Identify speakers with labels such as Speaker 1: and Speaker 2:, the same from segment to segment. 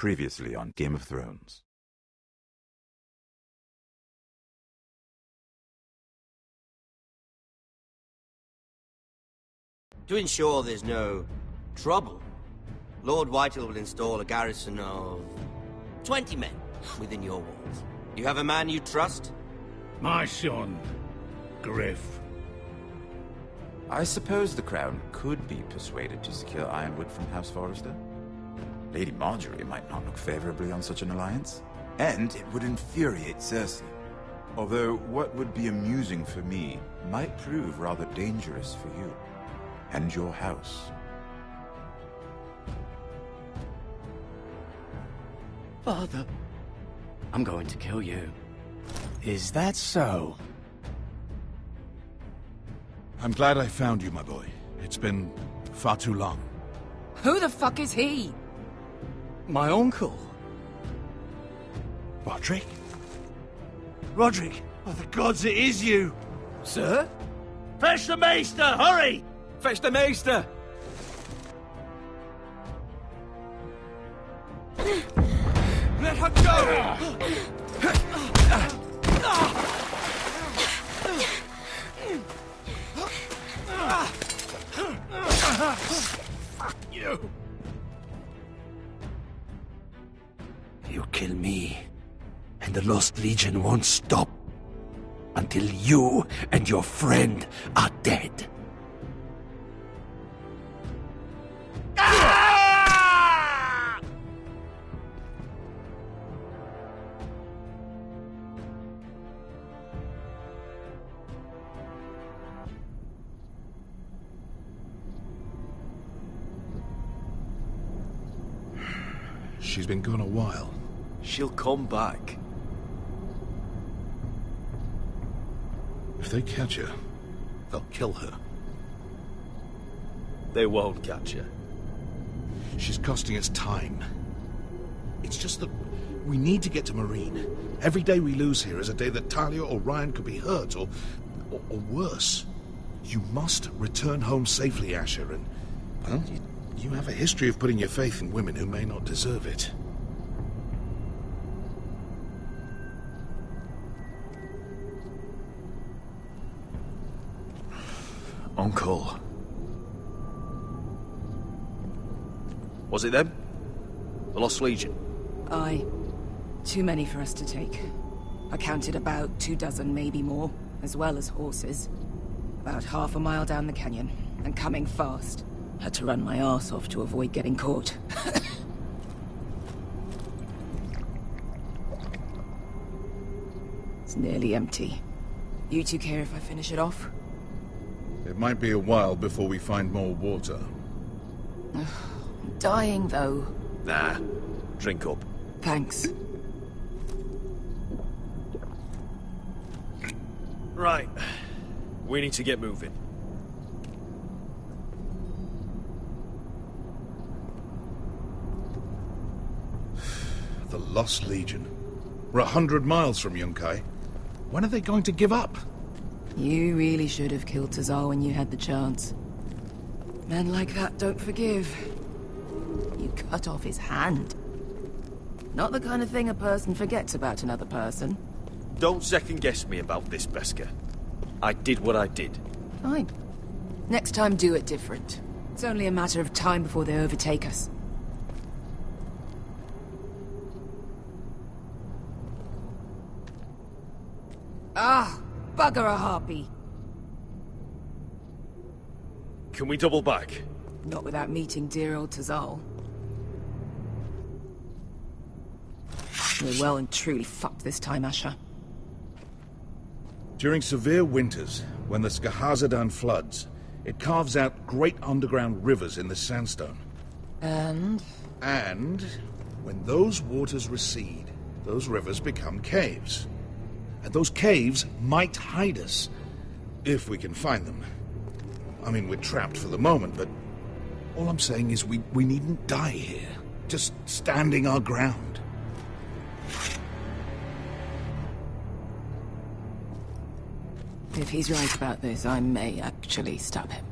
Speaker 1: Previously on Game of Thrones.
Speaker 2: To ensure there's no trouble, Lord Whitehill will install a garrison of 20 men within your walls. You have a man you trust?
Speaker 3: My son, Griff.
Speaker 1: I suppose the Crown could be persuaded to secure Ironwood from House Forrester. Lady Marjorie might not look favorably on such an alliance. And it would infuriate Cersei. Although what would be amusing for me might prove rather dangerous for you. And your house.
Speaker 4: Father, I'm going to kill you.
Speaker 5: Is that so?
Speaker 3: I'm glad I found you, my boy. It's been far too long.
Speaker 6: Who the fuck is he?
Speaker 5: My uncle.
Speaker 3: Roderick? Roderick! Oh, the gods, it is you!
Speaker 5: Sir?
Speaker 3: Fetch the Maester, hurry!
Speaker 5: Fetch the Maester!
Speaker 3: Let her go! Fuck you!
Speaker 5: You kill me, and the Lost Legion won't stop until you and your friend are dead.
Speaker 3: She's been gone a while.
Speaker 5: She'll come back.
Speaker 3: If they catch her, they'll kill her.
Speaker 5: They won't catch her.
Speaker 3: She's costing us time. It's just that we need to get to Marine. Every day we lose here is a day that Talia or Ryan could be hurt, or worse. You must return home safely, Asher, and, well, you have a history of putting your faith in women who may not deserve it.
Speaker 5: Uncle. Was it them? The Lost Legion?
Speaker 6: Aye. Too many for us to take. I counted about 24, maybe more, as well as horses. About half a mile down the canyon, and coming fast. Had to run my arse off to avoid getting caught. It's nearly empty. You two care if I finish it off?
Speaker 3: It might be a while before we find more water.
Speaker 6: I'm dying, though.
Speaker 5: Nah. Drink up.
Speaker 6: Thanks.
Speaker 5: Right. We need to get moving.
Speaker 3: The Lost Legion. We're 100 miles from Yunkai. When are they going to give up?
Speaker 6: You really should have killed Tazal when you had the chance. Men like that don't forgive. You cut off his hand. Not the kind of thing a person forgets about another person.
Speaker 5: Don't second-guess me about this, Beskar. I did what I did.
Speaker 6: Fine. Next time, do it different. It's only a matter of time before they overtake us. Ah! Bugger a harpy!
Speaker 5: Can we double back?
Speaker 6: Not without meeting dear old Tazal. We're well and truly fucked this time, Asher.
Speaker 3: During severe winters, when the Skahazadan floods, it carves out great underground rivers in the sandstone.
Speaker 6: And
Speaker 3: when those waters recede, those rivers become caves. And those caves might hide us, if we can find them. I mean, we're trapped for the moment, but all I'm saying is we needn't die here, just standing our ground.
Speaker 6: if he's right about this, I may actually stab him.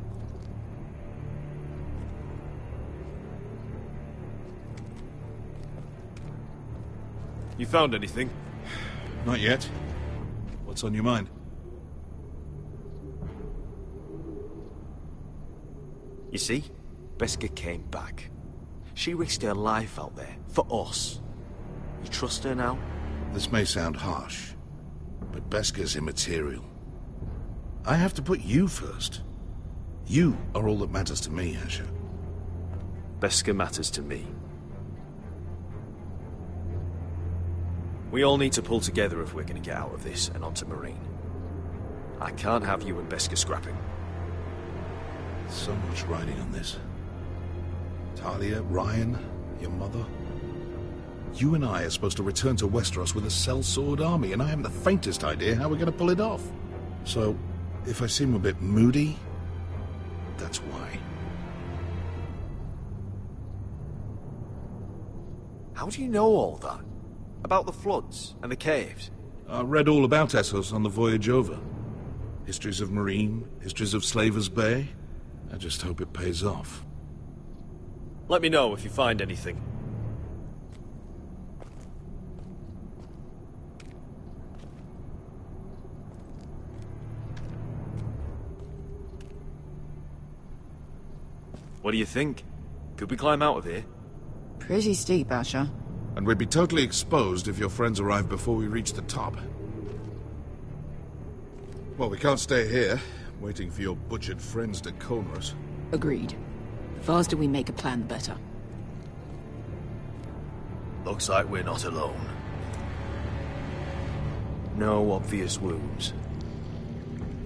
Speaker 7: You found anything?
Speaker 3: Not yet. What's on your mind?
Speaker 7: You see, Beskha came back. She risked her life out there, for us. You trust her now?
Speaker 3: This may sound harsh, but Beskha's immaterial. I have to put you first. You are all that matters to me, Asher.
Speaker 7: Beskha matters to me. We all need to pull together if we're going to get out of this and onto Marine. I can't have you and Beskha scrapping.
Speaker 3: So much riding on this. Talia, Ryan, your mother. You and I are supposed to return to Westeros with a sellsword army, and I haven't the faintest idea how we're going to pull it off. So, if I seem a bit moody, that's why.
Speaker 7: How do you know all that? About the floods and the caves?
Speaker 3: I read all about Essos on the voyage over. Histories of Marine, histories of Slaver's Bay. I just hope it pays off.
Speaker 7: Let me know if you find anything. What do you think? Could we climb out of here?
Speaker 6: Pretty steep, Asher.
Speaker 3: And we'd be totally exposed if your friends arrive before we reach the top. Well, we can't stay here, waiting for your butchered friends to corner us.
Speaker 6: Agreed. The faster we make a plan, the better.
Speaker 7: Looks like we're not alone. No obvious wounds.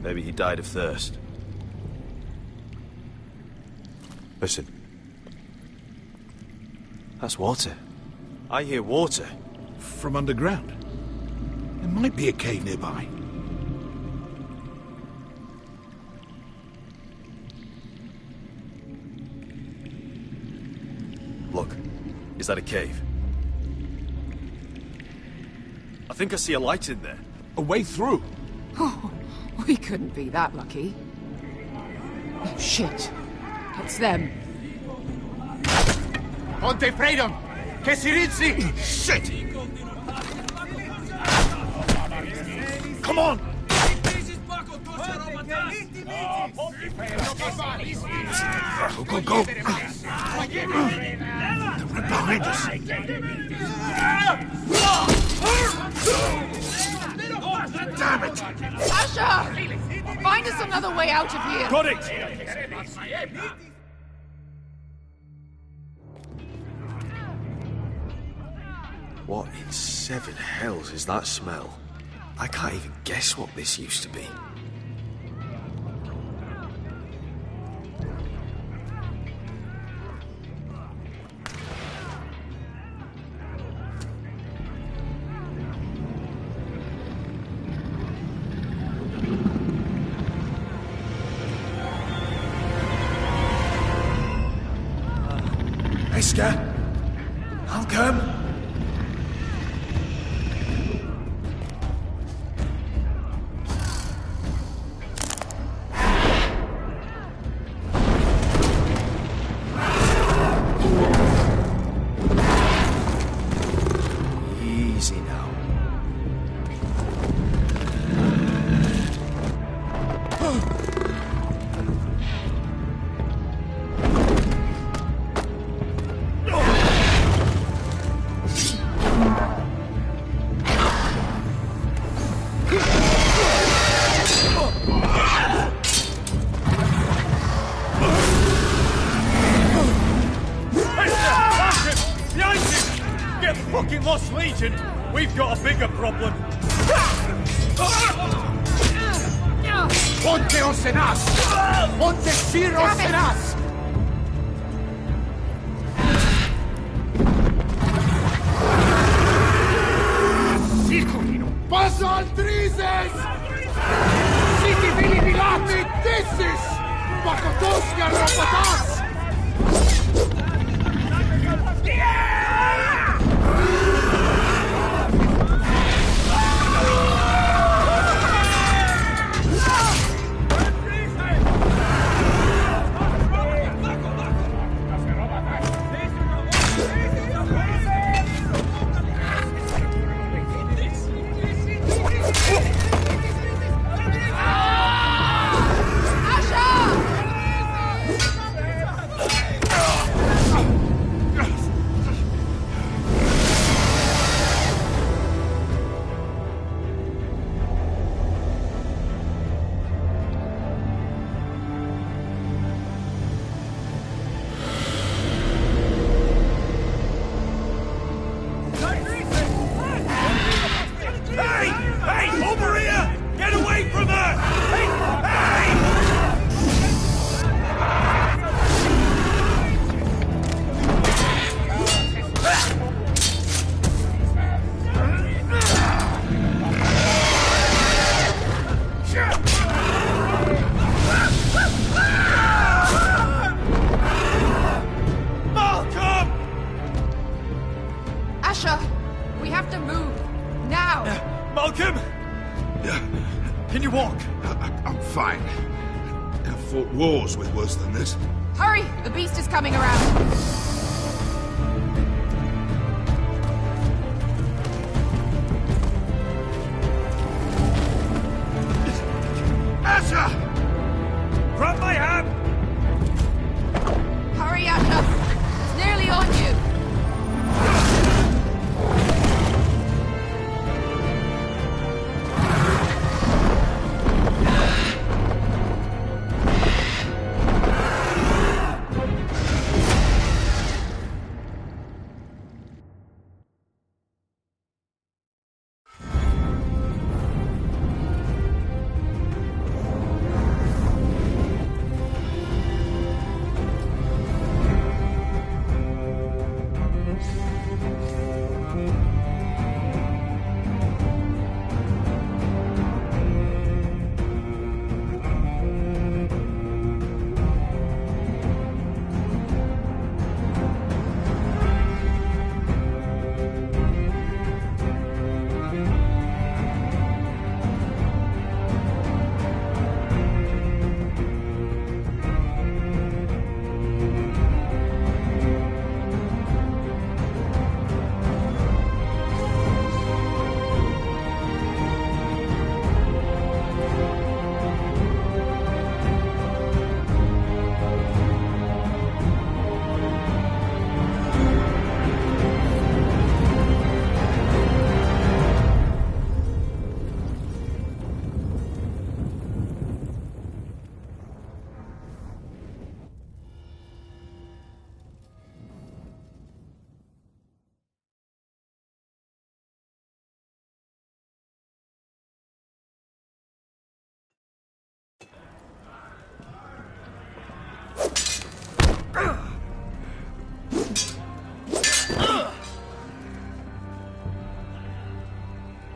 Speaker 7: Maybe he died of thirst. Listen. That's water. I hear water.
Speaker 3: From underground. There might be a cave nearby.
Speaker 7: Look, is that a cave? I think I see a light in there.
Speaker 3: A way through.
Speaker 6: Oh, we couldn't be that lucky. Oh, shit. That's them.
Speaker 8: Ponte Freedom! Che si rizzi!
Speaker 3: Shit! Come on! Go, go, go! They're right behind us. Damn it!
Speaker 6: Asher! Find us another way out of here!
Speaker 7: Got it! What in seven hells is that smell? I can't even guess what this used to be.
Speaker 3: Beskha, I'll come.
Speaker 7: Easy now.
Speaker 8: Fucking Lost Legion! We've got a bigger problem! Ponte Osenas! Ponte Sir Osenas! Sicurino! Passa al Trises! Siti Vili Vilati Tissis! Pakotoska Robotas!
Speaker 3: I'm fine. I've fought wars with worse than this.
Speaker 6: Hurry! The beast is coming around!
Speaker 3: Asher!
Speaker 8: Grab my hand!
Speaker 6: Hurry, Atla! It's nearly on you!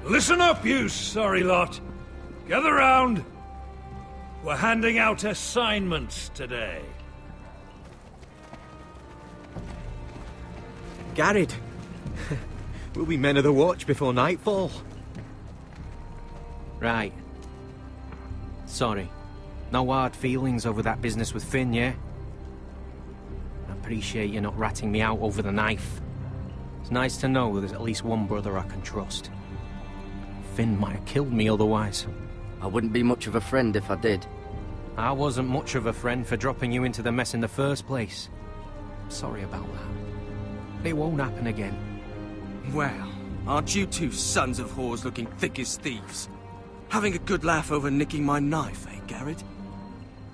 Speaker 8: Listen up, you sorry lot. Gather round. We're handing out assignments today.
Speaker 7: Garrett. We'll be men of the watch before nightfall. Right. Sorry. No hard feelings over that business with Finn, yeah? I appreciate you not ratting me out over the knife. It's nice to know there's at least one brother I can trust. Finn might have killed me otherwise.
Speaker 4: I wouldn't be much of a friend if I did.
Speaker 7: I wasn't much of a friend for dropping you into the mess in the first place. Sorry about that. It won't happen again.
Speaker 9: Well, aren't you two sons of whores looking thick as thieves? Having a good laugh over nicking my knife, eh, Garrett?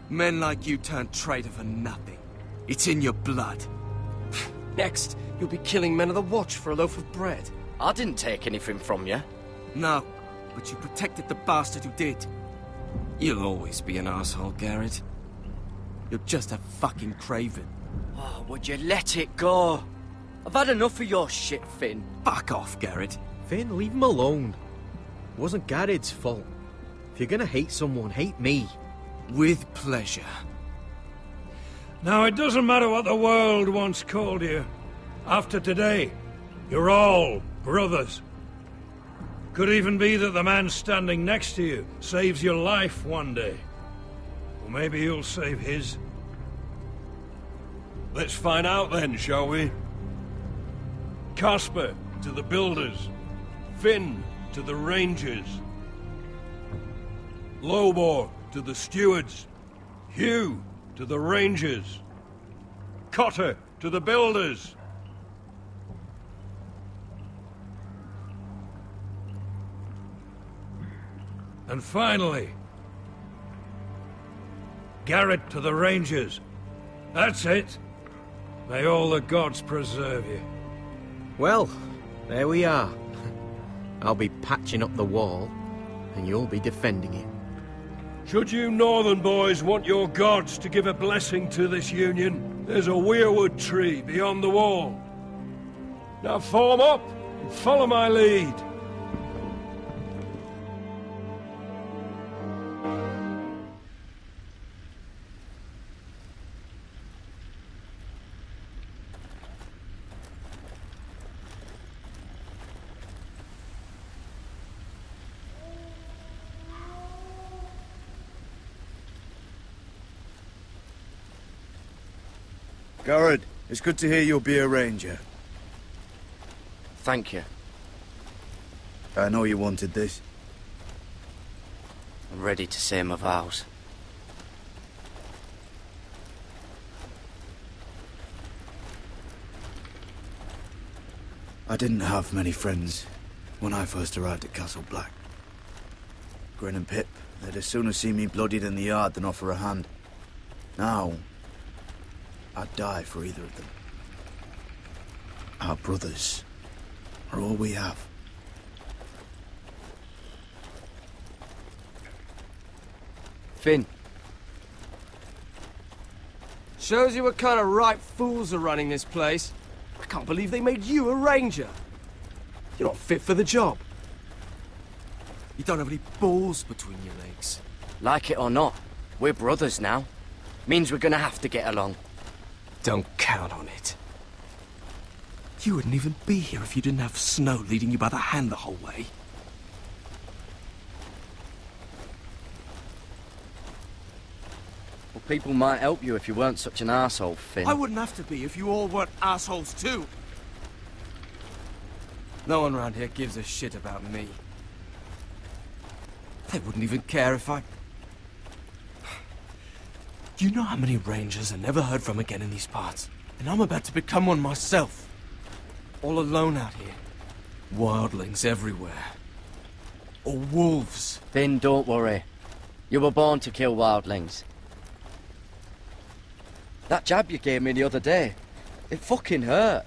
Speaker 9: Men like you turn traitor for nothing. It's in your blood.
Speaker 10: Next, you'll be killing men of the watch for a loaf of bread.
Speaker 4: I didn't take anything from you.
Speaker 9: No, but you protected the bastard who did. You'll always be an asshole, Garrett. You're just a fucking craven.
Speaker 4: Oh, would you let it go? I've had enough of your shit, Finn.
Speaker 9: Fuck off, Garrett.
Speaker 7: Finn, leave him alone. It wasn't Garrett's fault. If you're gonna hate someone, hate me.
Speaker 9: With pleasure.
Speaker 8: Now, it doesn't matter what the world once called you. After today, you're all brothers. Could even be that the man standing next to you saves your life one day. Or maybe you'll save his. Let's find out then, shall we? Casper to the builders. Finn to the rangers. Lobor to the stewards. Hugh to the rangers. Cotter to the builders. And finally, Garrett to the Rangers. That's it. May all the gods preserve you.
Speaker 7: Well, there we are. I'll be patching up the wall, and you'll be defending it.
Speaker 8: Should you northern boys want your gods to give a blessing to this union, there's a weirwood tree beyond the wall. Now form up and follow my lead.
Speaker 11: Garrett, it's good to hear you'll be a ranger.
Speaker 10: Thank you.
Speaker 11: I know you wanted this.
Speaker 10: I'm ready to say my vows.
Speaker 11: I didn't have many friends when I first arrived at Castle Black. Grin and Pip, they'd as soon have seen me bloodied in the yard than offer a hand. Now, I'd die for either of them. Our brothers are all we have.
Speaker 10: Finn.
Speaker 9: Shows you what kind of ripe fools are running this place. I can't believe they made you a ranger. You're not fit for the job. You don't have any balls between your legs.
Speaker 10: Like it or not, we're brothers now. Means we're gonna have to get along.
Speaker 9: Don't count on it. You wouldn't even be here if you didn't have Snow leading you by the hand the whole way.
Speaker 10: Well, people might help you if you weren't such an arsehole, Finn.
Speaker 9: I wouldn't have to be if you all weren't assholes too. No one around here gives a shit about me. They wouldn't even care if I... You know how many rangers are never heard from again in these parts? And I'm about to become one myself. All alone out here. Wildlings everywhere. Or wolves.
Speaker 10: Finn, don't worry. You were born to kill wildlings. That jab you gave me the other day, it fucking hurt.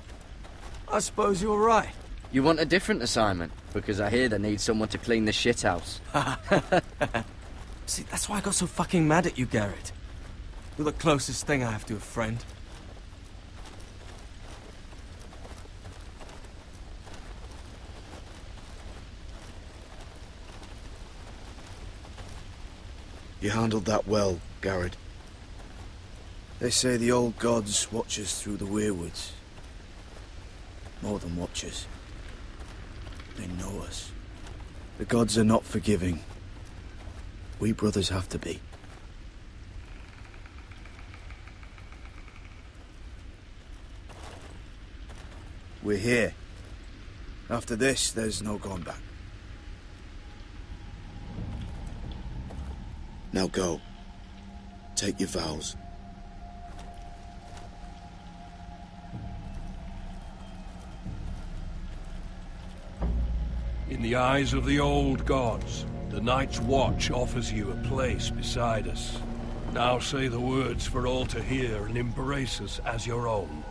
Speaker 9: I suppose you're right.
Speaker 10: You want a different assignment? Because I hear they need someone to clean the shithouse.
Speaker 9: See, that's why I got so fucking mad at you, Garrett. You're the closest thing I have to a friend.
Speaker 11: You handled that well, Garrett. They say the old gods watch us through the weirwoods. More than watch us. They know us. The gods are not forgiving. We brothers have to be. We're here. After this, there's no going back. Now go. Take your vows.
Speaker 8: In the eyes of the old gods, the Night's Watch offers you a place beside us. Now say the words for all to hear and embrace us as your own.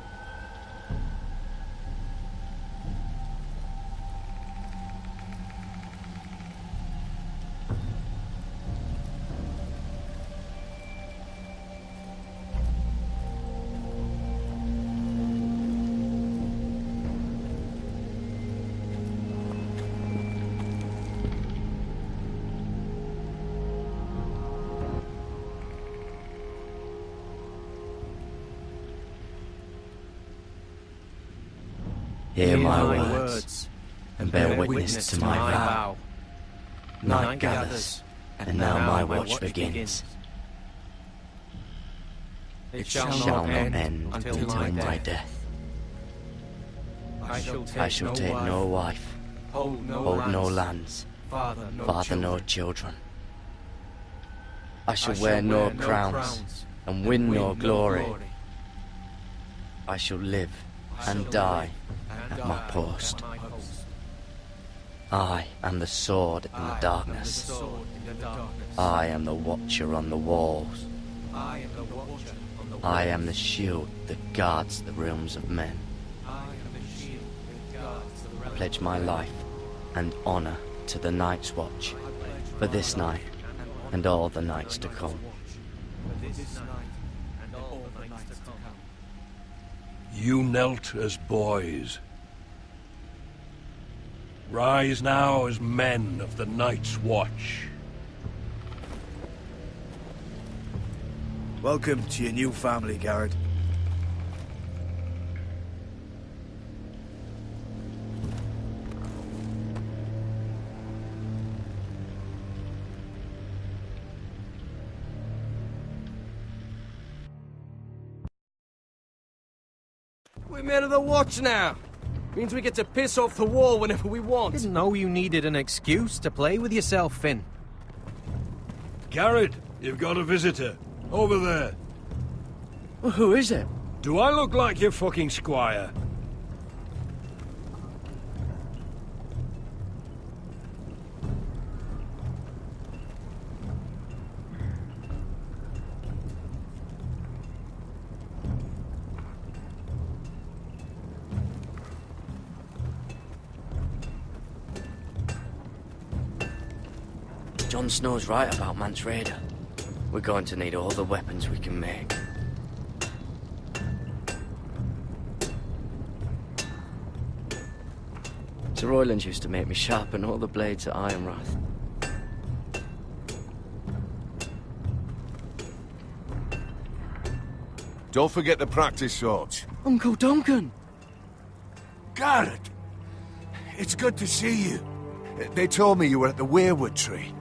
Speaker 10: Hear my words, and bear witness to my vow. Night gathers, and now my watch begins. It shall not end until my death. I shall take no wife, hold no lands, father no children. I shall wear no crowns, and win no glory. I shall live and die at my post. I am the sword in the darkness. I am the watcher on the walls. I am the shield that guards the realms of men. I pledge my life and honor to the Night's Watch for this night and all the nights to come.
Speaker 8: You knelt as boys. Rise now as men of the Night's Watch.
Speaker 11: Welcome to your new family, Garrett.
Speaker 9: We're men of the watch now. Means we get to piss off the wall whenever we want.
Speaker 7: Didn't know you needed an excuse to play with yourself, Finn.
Speaker 8: Garrett, you've got a visitor. Over there.
Speaker 10: Well, who is it?
Speaker 8: Do I look like your fucking squire?
Speaker 10: Jon Snow's right about Mance Rayder. We're going to need all the weapons we can make. Sir Royland used to make me sharpen all the blades at Ironrath.
Speaker 3: Don't forget the practice swords.
Speaker 10: Uncle Duncan!
Speaker 3: Garrett! It's good to see you. They told me you were at the weirwood tree.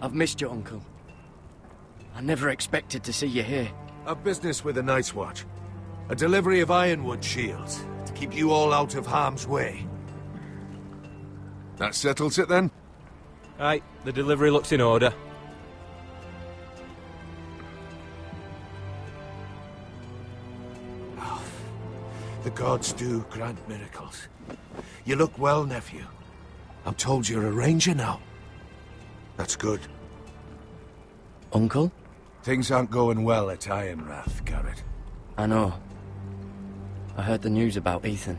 Speaker 10: I've missed you, Uncle. I never expected to see you here.
Speaker 3: A business with the Night's Watch. A delivery of ironwood shields to keep you all out of harm's way. That settles it then?
Speaker 12: Aye, the delivery looks in order.
Speaker 3: Oh, the gods do grant miracles. You look well, nephew. I'm told you're a ranger now. That's good.
Speaker 10: Uncle?
Speaker 3: Things aren't going well at Ironrath, Garrett.
Speaker 10: I know. I heard the news about Ethan.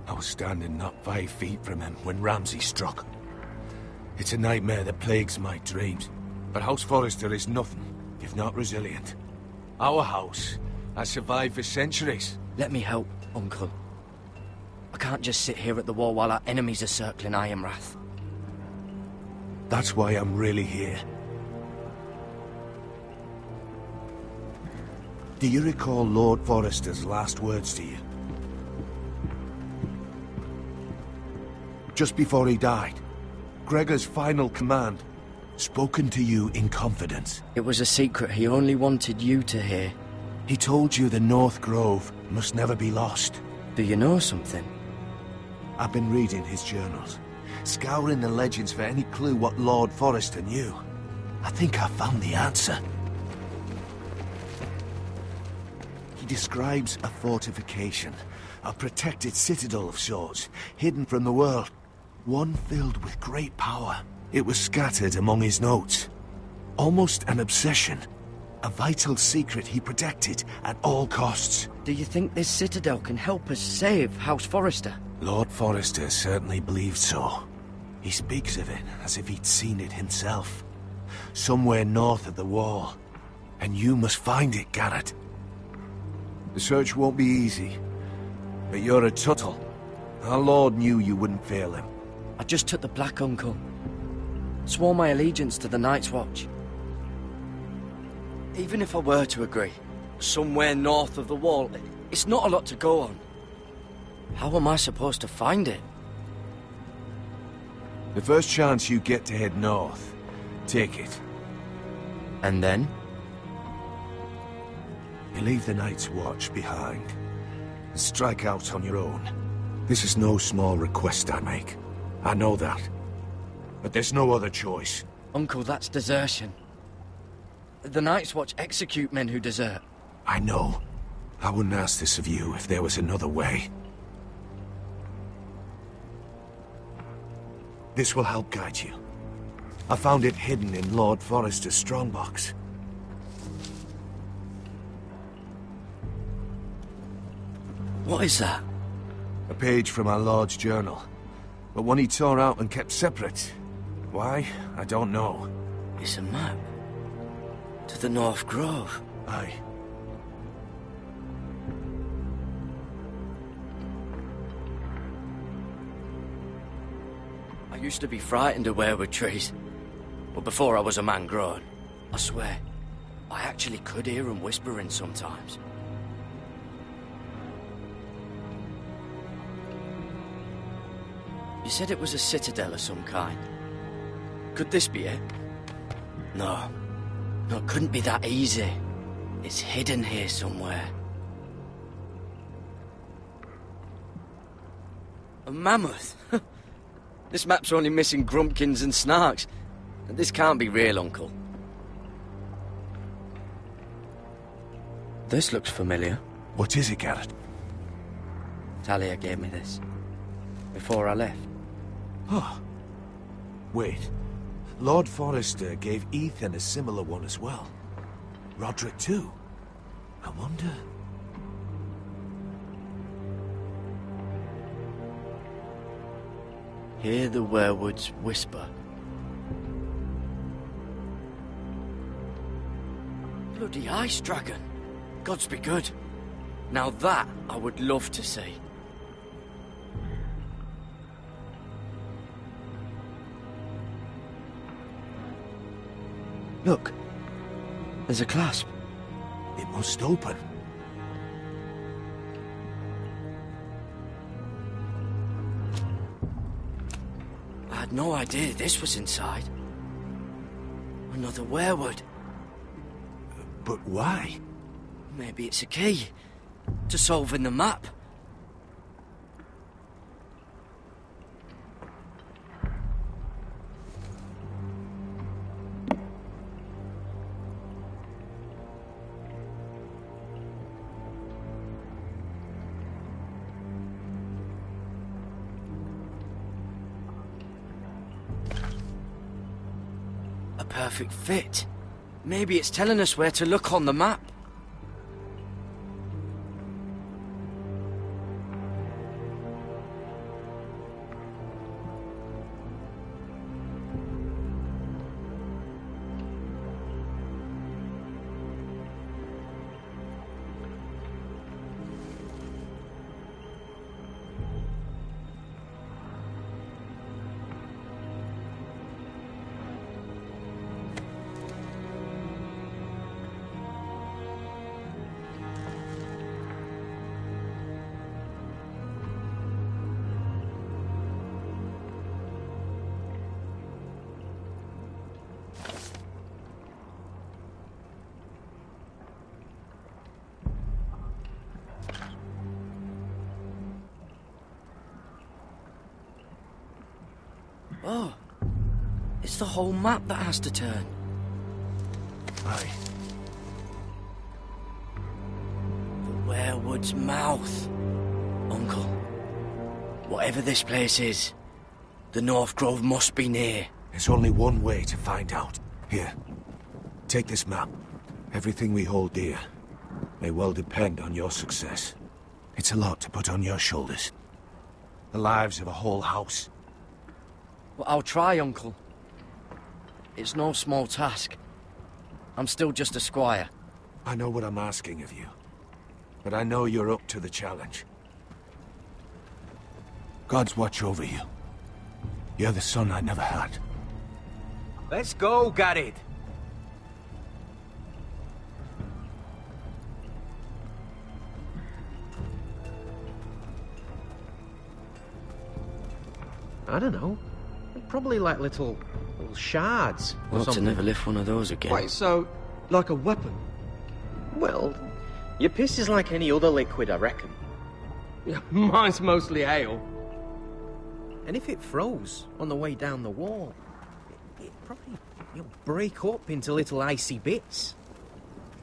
Speaker 3: I was standing not 5 feet from him when Ramsay struck. It's a nightmare that plagues my dreams. But House Forrester is nothing if not resilient. Our house has survived for centuries.
Speaker 10: Let me help, Uncle. I can't just sit here at the wall while our enemies are circling Ironrath.
Speaker 3: That's why I'm really here. Do you recall Lord Forrester's last words to you? Just before he died, Gregor's final command, spoken to you in confidence.
Speaker 10: It was a secret he only wanted you to hear.
Speaker 3: He told you the North Grove must never be lost.
Speaker 10: Do you know something?
Speaker 3: I've been reading his journals, scouring the legends for any clue what Lord Forrester knew. I think I found the answer. He describes a fortification, a protected citadel of sorts, hidden from the world. One filled with great power. It was scattered among his notes. Almost an obsession. A vital secret he protected at all costs.
Speaker 10: Do you think this citadel can help us save House Forrester?
Speaker 3: Lord Forrester certainly believed so. He speaks of it as if he'd seen it himself. Somewhere north of the wall. And you must find it, Garrett. The search won't be easy. But you're a Tuttle. Our Lord knew you wouldn't fail him.
Speaker 10: I just took the Black, Uncle. Swore my allegiance to the Night's Watch. Even if I were to agree, somewhere north of the wall, it's not a lot to go on. How am I supposed to find it?
Speaker 3: The first chance you get to head north, take it.
Speaker 10: And then?
Speaker 3: You leave the Night's Watch behind, and strike out on your own. This is no small request I make. I know that. But there's no other choice.
Speaker 10: Uncle, that's desertion. The Night's Watch execute men who desert.
Speaker 3: I know. I wouldn't ask this of you if there was another way. This will help guide you. I found it hidden in Lord Forrester's strongbox.
Speaker 10: What is that?
Speaker 3: A page from our Lord's journal. But one he tore out and kept separate. Why? I don't know.
Speaker 10: It's a map. To the North Grove.
Speaker 3: Aye.
Speaker 10: I used to be frightened of weirwood trees. But before I was a man grown, I swear, I actually could hear them whispering sometimes. You said it was a citadel of some kind. Could this be it? No. No, it couldn't be that easy. It's hidden here somewhere.
Speaker 4: A mammoth? This map's only missing grumpkins and snarks. This can't be real, Uncle.
Speaker 10: This looks familiar.
Speaker 5: What is it, Garrett?
Speaker 10: Talia gave me this. Before I left.
Speaker 5: Oh. Wait. Lord Forrester gave Ethan a similar one as well. Roderick too. I wonder...
Speaker 10: Hear the werewoods whisper.
Speaker 4: Bloody ice dragon. Gods be good. Now that I would love to see.
Speaker 10: Look. There's a clasp.
Speaker 5: It must open.
Speaker 4: I had no idea this was inside. Another werewood.
Speaker 5: But why?
Speaker 4: Maybe it's a key to solving the map. A perfect fit. Maybe it's telling us where to look on the map. Oh, it's the whole map that has to turn.
Speaker 5: Aye.
Speaker 4: The werewood's mouth. Uncle, whatever this place is, the North Grove must be near.
Speaker 5: There's only one way to find out. Here, take this map. Everything we hold dear may well depend on your success. It's a lot to put on your shoulders. The lives of a whole house.
Speaker 4: Well, I'll try, Uncle. It's no small task. I'm still just a squire.
Speaker 5: I know what I'm asking of you, but I know you're up to the challenge. God's watch over you. You're the son I never had.
Speaker 12: Let's go, Garrett.
Speaker 7: I don't know. Probably like little shards or
Speaker 10: Hope to
Speaker 7: something.
Speaker 10: never lift one of those again.
Speaker 9: Wait, so, like a weapon?
Speaker 7: Well, your piss is like any other liquid, I reckon.
Speaker 9: Yeah, mine's mostly ale.
Speaker 7: And if it froze on the way down the wall, it'd probably break up into little icy bits.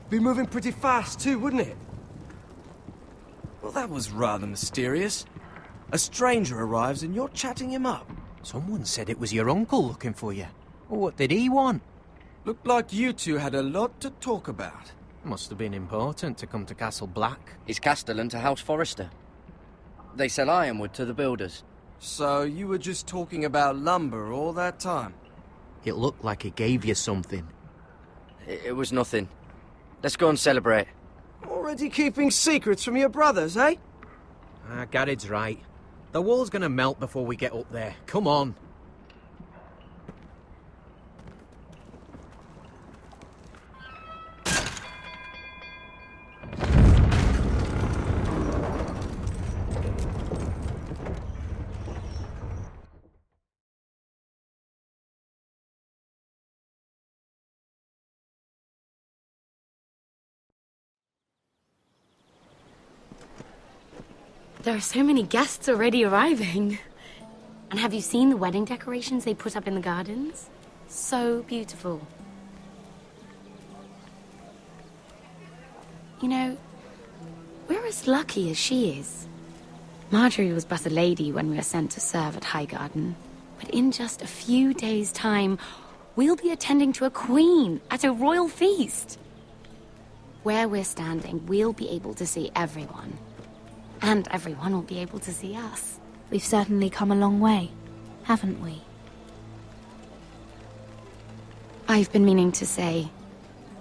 Speaker 9: Be moving pretty fast too, wouldn't it? Well, that was rather mysterious. A stranger arrives and you're chatting him up.
Speaker 7: Someone said it was your uncle looking for you. Well, what did he want?
Speaker 9: Looked like you two had a lot to talk about.
Speaker 7: Must have been important to come to Castle Black.
Speaker 10: It's Castellan to House Forrester. They sell ironwood to the builders.
Speaker 9: So you were just talking about lumber all that time?
Speaker 7: It looked like he gave you something.
Speaker 10: It was nothing. Let's go and celebrate.
Speaker 9: Already keeping secrets from your brothers, eh?
Speaker 7: Garrett's right. The wall's gonna melt before we get up there. Come on.
Speaker 13: there are so many guests already arriving. And have you seen the wedding decorations they put up in the gardens? So beautiful. You know, we're as lucky as she is. Marjorie was but a lady when we were sent to serve at Highgarden. But in just a few days' time, we'll be attending to a queen at a royal feast. Where we're standing, we'll be able to see everyone. And everyone will be able to see us.
Speaker 14: We've certainly come a long way, haven't we?
Speaker 13: I've been meaning to say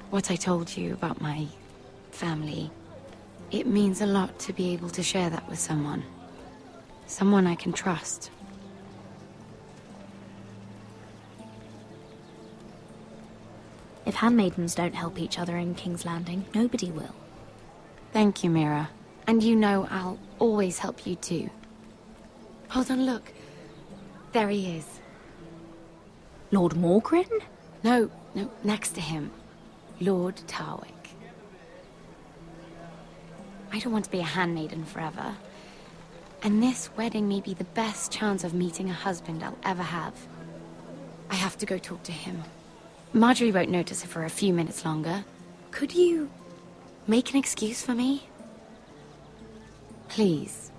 Speaker 13: what I told you about my family. It means a lot to be able to share that with someone. Someone I can trust.
Speaker 14: If handmaidens don't help each other in King's Landing, nobody will.
Speaker 13: Thank you, Mira. And you know I'll always help you too. Hold on, look. There he is.
Speaker 14: Lord Morgrin?
Speaker 13: No, next to him. Lord Tarwick. I don't want to be a handmaiden forever. And this wedding may be the best chance of meeting a husband I'll ever have. I have to go talk to him. Marjorie won't notice it for a few minutes longer. Could you make an excuse for me? Please.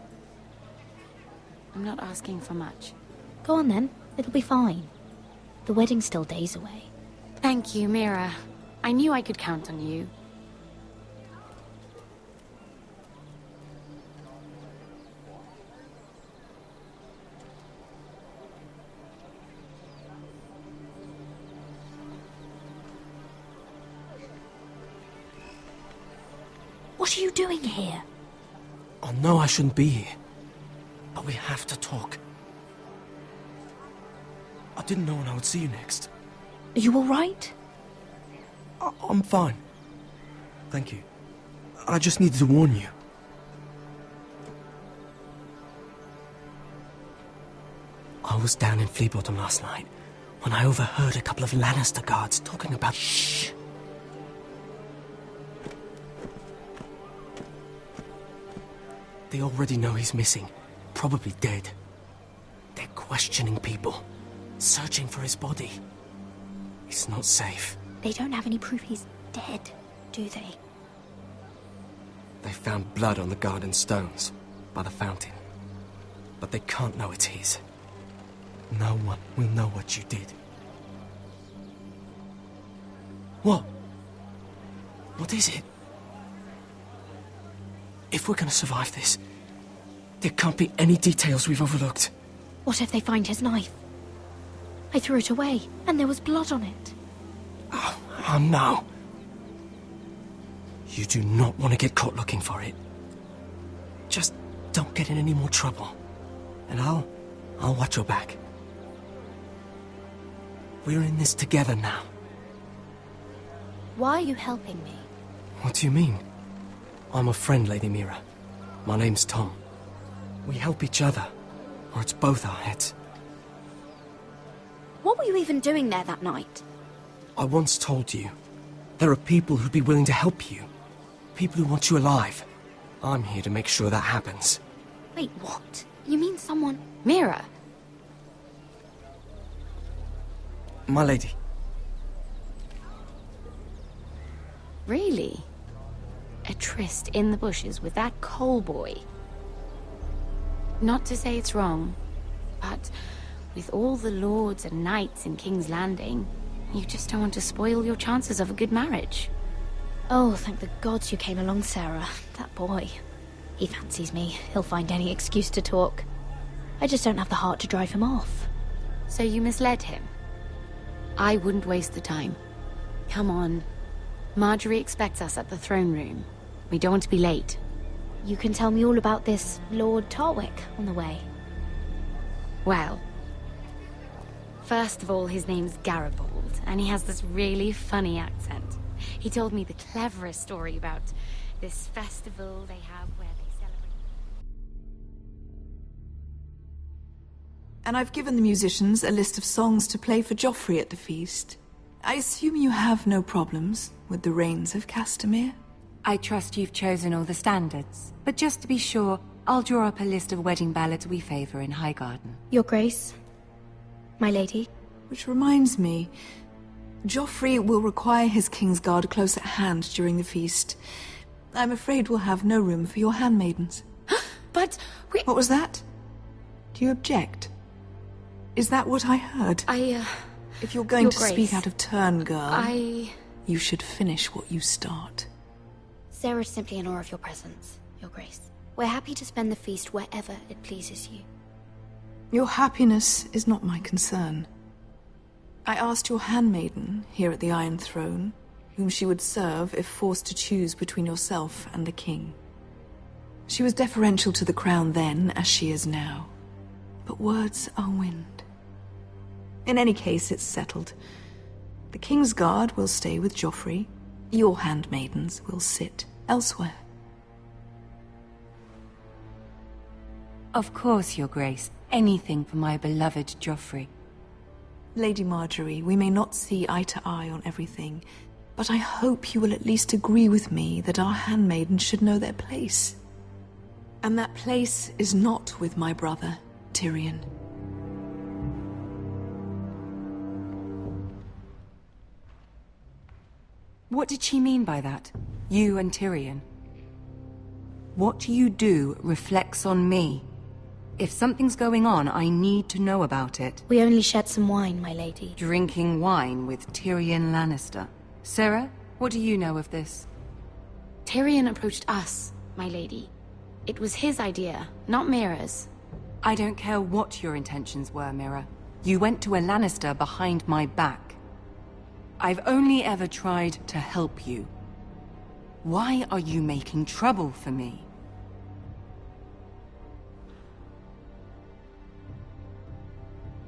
Speaker 13: I'm not asking for much.
Speaker 14: Go on then. It'll be fine. The wedding's still days away.
Speaker 13: Thank you, Mira. I knew I could count on you.
Speaker 14: What are you doing here?
Speaker 9: I know I shouldn't be here, but we have to talk. I didn't know when I would see you next.
Speaker 14: Are you all right?
Speaker 9: I'm fine. Thank you. I just needed to warn you. I was down in Fleabottom last night when I overheard a couple of Lannister guards talking about... Shh! They already know he's missing, probably dead. They're questioning people, searching for his body. It's not safe.
Speaker 14: They don't have any proof he's dead, do they?
Speaker 9: They found blood on the garden stones, by the fountain. But they can't know it's his. No one will know what you did. What? What is it? If we're gonna survive this, there can't be any details we've overlooked.
Speaker 14: What if they find his knife? I threw it away, and there was blood on it.
Speaker 9: Oh no. You do not want to get caught looking for it. Just don't get in any more trouble. And I'll watch your back. We're in this together now.
Speaker 14: Why are you helping me?
Speaker 9: What do you mean? I'm a friend, Lady Mira. My name's Tom. We help each other, or it's both our heads.
Speaker 14: What were you even doing there that night?
Speaker 9: I once told you, there are people who'd be willing to help you. People who want you alive. I'm here to make sure that happens.
Speaker 14: Wait, what? You mean someone...
Speaker 13: Mira!
Speaker 9: My lady.
Speaker 13: Really? A tryst in the bushes with that coal boy? Not to say it's wrong, but with all the lords and knights in King's Landing, you just don't want to spoil your chances of a good marriage.
Speaker 14: Oh, thank the gods you came along, Sarah. That boy. He fancies me. He'll find any excuse to talk. I just don't have the heart to drive him off.
Speaker 13: So you misled him? I wouldn't waste the time. Come on. Marjorie expects us at the throne room. We don't want to be late.
Speaker 14: You can tell me all about this Lord Tarwick on the way.
Speaker 13: Well, first of all, his name's Garibald, and he has this really funny accent. He told me the cleverest story about this festival they have where they celebrate...
Speaker 15: And I've given the musicians a list of songs to play for Joffrey at the feast. I assume you have no problems with the Rains of Castamere?
Speaker 6: I trust you've chosen all the standards, but just to be sure, I'll draw up a list of wedding ballads we favor in Highgarden.
Speaker 14: Your Grace, my lady.
Speaker 15: Which reminds me, Joffrey will require his Kingsguard close at hand during the feast. I'm afraid we'll have no room for your handmaidens.
Speaker 6: But we...
Speaker 15: What was that? Do you object? Is that what I heard?
Speaker 14: If
Speaker 15: you're going to speak out of turn, girl, you should finish what you start.
Speaker 14: Sarah's simply in awe of your presence, Your Grace. We're happy to spend the feast wherever it pleases you.
Speaker 15: Your happiness is not my concern. I asked your handmaiden here at the Iron Throne whom she would serve if forced to choose between yourself and the king. She was deferential to the crown then, as she is now. But words are wind. In any case, it's settled. The Kingsguard will stay with Joffrey. Your handmaidens will sit elsewhere.
Speaker 6: Of course, Your Grace. Anything for my beloved Joffrey.
Speaker 15: Lady Marjorie, we may not see eye to eye on everything, but I hope you will at least agree with me that our handmaidens should know their place. And that place is not with my brother, Tyrion.
Speaker 6: What did she mean by that? You and Tyrion? What you do reflects on me. If something's going on, I need to know about it.
Speaker 14: We only shed some wine, my lady.
Speaker 6: Drinking wine with Tyrion Lannister. Sarah, what do you know of this?
Speaker 14: Tyrion approached us, my lady. It was his idea, not Mira's.
Speaker 6: I don't care what your intentions were, Mira. You went to a Lannister behind my back. I've only ever tried to help you. Why are you making trouble for me?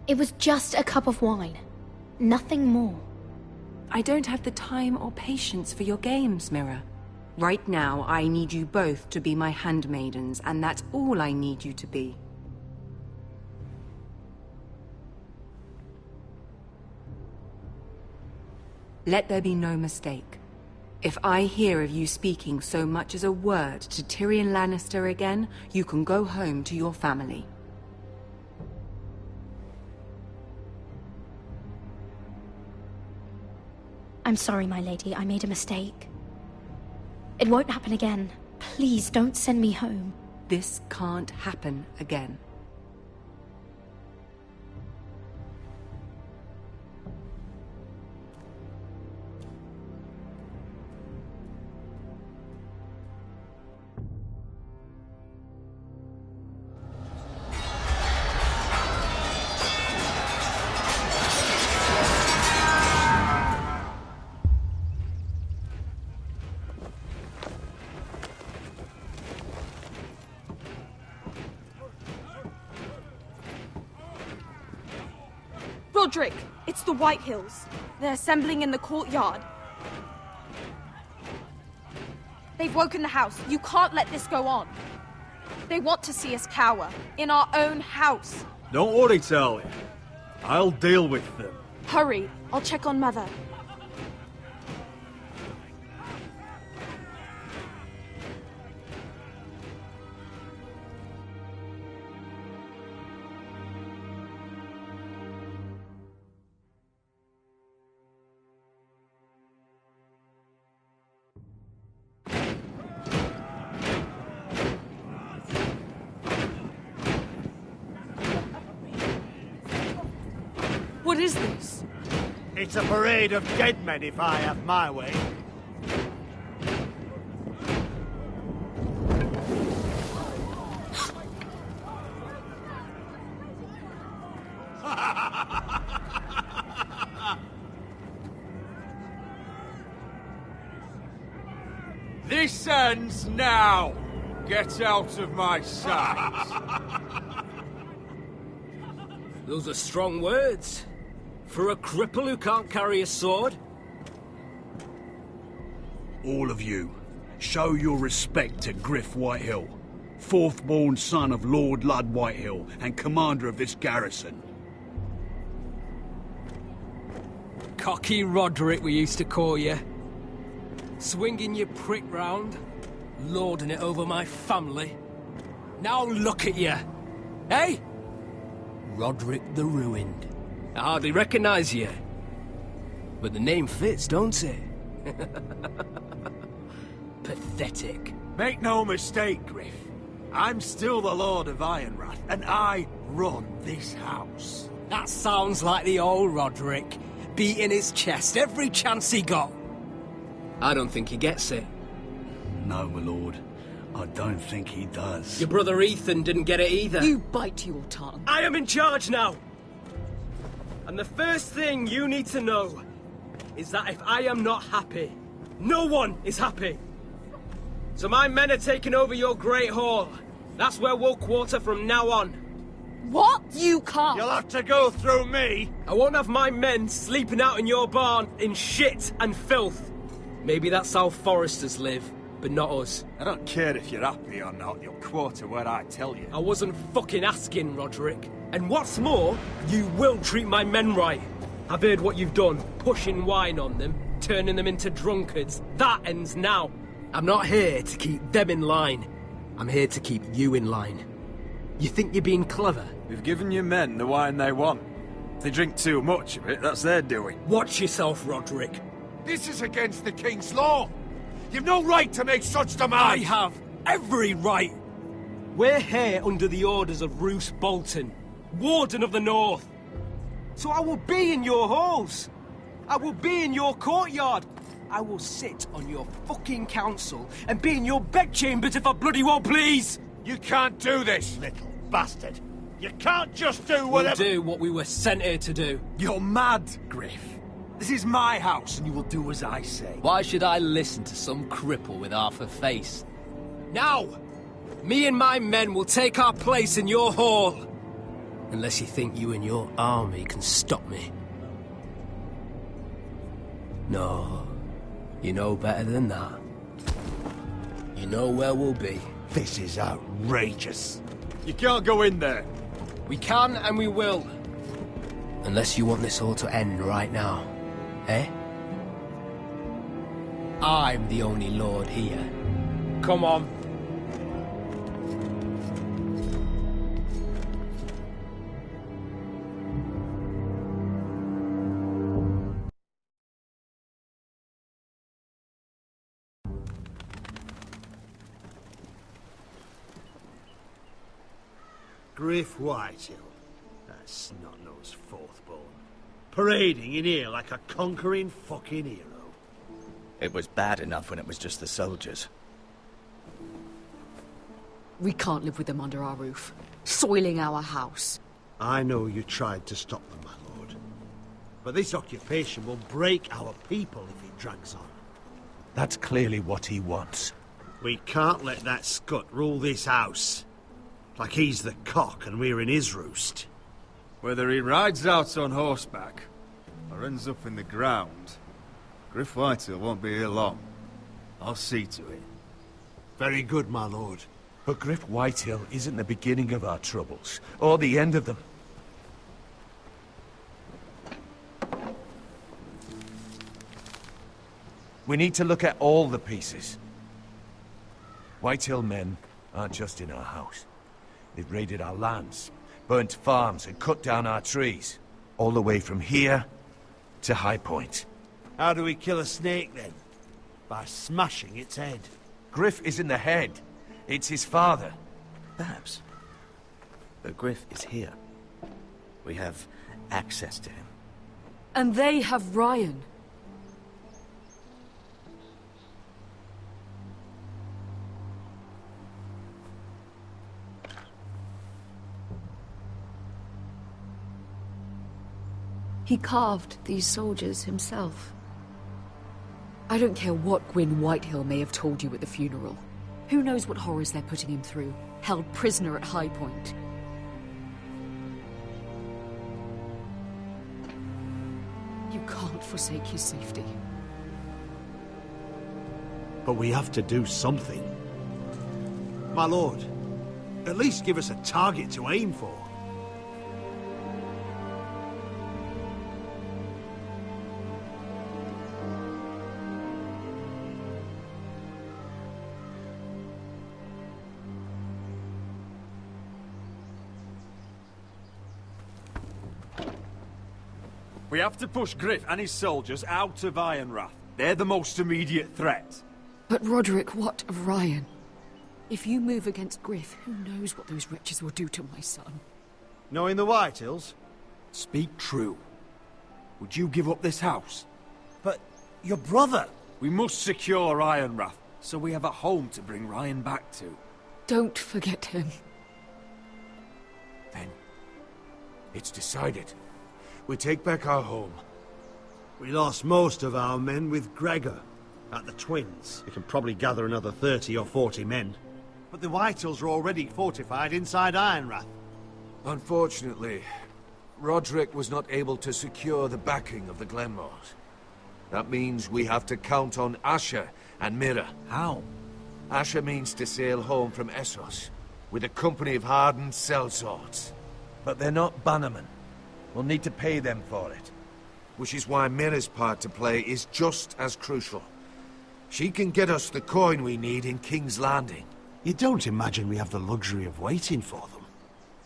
Speaker 14: It was just a cup of wine. Nothing more.
Speaker 6: I don't have the time or patience for your games, Mira. Right now, I need you both to be my handmaidens, and that's all I need you to be. Let there be no mistake. If I hear of you speaking so much as a word to Tyrion Lannister again, you can go home to your family.
Speaker 14: I'm sorry, my lady. I made a mistake. It won't happen again. Please, don't send me home.
Speaker 6: This can't happen again.
Speaker 16: Roderick, it's the White Hills. They're assembling in the courtyard. They've woken the house. You can't let this go on. They want to see us cower. In our own house.
Speaker 17: Don't worry, Talia. I'll deal with them.
Speaker 16: Hurry. I'll check on Mother. What is this?
Speaker 18: It's a parade of dead men, if I have my way.
Speaker 19: This ends now! Get out of my sight!
Speaker 20: Those are strong words. For a cripple who can't carry a sword?
Speaker 21: All of you, show your respect to Griff Whitehill, fourth-born son of Lord Ludd Whitehill and commander of this garrison.
Speaker 20: Cocky Roderick, we used to call you. Swinging your prick round, lording it over my family. Now look at you. Hey? Roderick the Ruined. I hardly recognize you. But the name fits, don't it? Pathetic.
Speaker 12: Make no mistake, Griff. I'm still the Lord of Ironrath, and I run this house.
Speaker 20: That sounds like the old Roderick, beating his chest every chance he got. I don't think he gets it.
Speaker 21: No, my lord. I don't think he does.
Speaker 20: Your brother Ethan didn't get it either.
Speaker 2: You bite your tongue.
Speaker 20: I am in charge now! And the first thing you need to know is that if I am not happy, no one is happy. So my men are taking over your Great Hall. That's where we'll quarter from now on.
Speaker 2: What? You can't!
Speaker 12: You'll have to go through me!
Speaker 20: I won't have my men sleeping out in your barn in shit and filth. Maybe that's how Foresters live, but not us.
Speaker 12: I don't care if you're happy or not, you'll quarter where I tell you.
Speaker 20: I wasn't fucking asking, Roderick. And what's more, you will treat my men right. I've heard what you've done, pushing wine on them, turning them into drunkards. That ends now. I'm not here to keep them in line. I'm here to keep you in line. You think you're being clever?
Speaker 12: We've given your men the wine they want. If they drink too much of it, that's their doing.
Speaker 20: Watch yourself, Roderick.
Speaker 22: This is against the King's law. You've no right to make such demands.
Speaker 20: I have every right. We're here under the orders of Roose Bolton, Warden of the North. So I will be in your halls. I will be in your courtyard. I will sit on your fucking council and be in your bedchambers if I bloody well please.
Speaker 22: You can't do this, little bastard. You can't just do whatever...
Speaker 20: We'll do what we were sent here to do.
Speaker 12: You're mad, Griff. This is my house and you will do as I say.
Speaker 20: Why should I listen to some cripple with half a face? Now, me and my men will take our place in your hall. Unless you think you and your army can stop me. No, you know better than that. You know where we'll be.
Speaker 22: This is outrageous.
Speaker 12: You can't go in there.
Speaker 20: We can and we will. Unless you want this all to end right now. Eh? I'm the only lord here. Come on.
Speaker 18: Griff Whitehill, that snot-nosed fourth-born, parading in here like a conquering fucking hero.
Speaker 11: It was bad enough when it was just the soldiers.
Speaker 2: We can't live with them under our roof, soiling our house.
Speaker 18: I know you tried to stop them, my lord. But this occupation will break our people if it drags on.
Speaker 5: That's clearly what he wants.
Speaker 18: We can't let that scut rule this house. Like he's the cock and we're in his roost.
Speaker 12: Whether he rides out on horseback or ends up in the ground, Griff Whitehill won't be here long. I'll see to it.
Speaker 18: Very good, my lord.
Speaker 5: But Griff Whitehill isn't the beginning of our troubles, or the end of them. We need to look at all the pieces. Whitehill men aren't just in our house. They've raided our lands, burnt farms and cut down our trees. All the way from here to High Point.
Speaker 18: How do we kill a snake, then? By smashing its head.
Speaker 5: Griff isn't the head. It's his father.
Speaker 11: Perhaps. But Griff is here. We have access to him.
Speaker 2: And they have Ryan. He carved these soldiers himself. I don't care what Gwyn Whitehill may have told you at the funeral. Who knows what horrors they're putting him through, held prisoner at High Point. You can't forsake his safety.
Speaker 18: But we have to do something. My lord, at least give us a target to aim for.
Speaker 17: We have to push Griff and his soldiers out of Ironrath. They're the most immediate threat.
Speaker 2: But Roderick, what of Ryan? If you move against Griff, who knows what those wretches will do to my son?
Speaker 18: Knowing the Whitehills?
Speaker 17: Speak true. Would you give up this house?
Speaker 18: But your brother...
Speaker 17: We must secure Ironrath, so we have a home to bring Ryan back to.
Speaker 2: Don't forget him.
Speaker 5: Then, it's decided. We take back our home.
Speaker 18: We lost most of our men with Gregor at the Twins. We can probably gather another 30 or 40 men. But the Whitehills are already fortified inside Ironrath.
Speaker 5: Unfortunately, Roderick was not able to secure the backing of the Glenmores. That means we have to count on Asher and Mira.
Speaker 17: How?
Speaker 5: Asher means to sail home from Essos with a company of hardened sellswords.
Speaker 1: But they're not bannermen. We'll need to pay them for it.
Speaker 5: Which is why Mira's part to play is just as crucial. She can get us the coin we need in King's Landing.
Speaker 18: You don't imagine we have the luxury of waiting for them?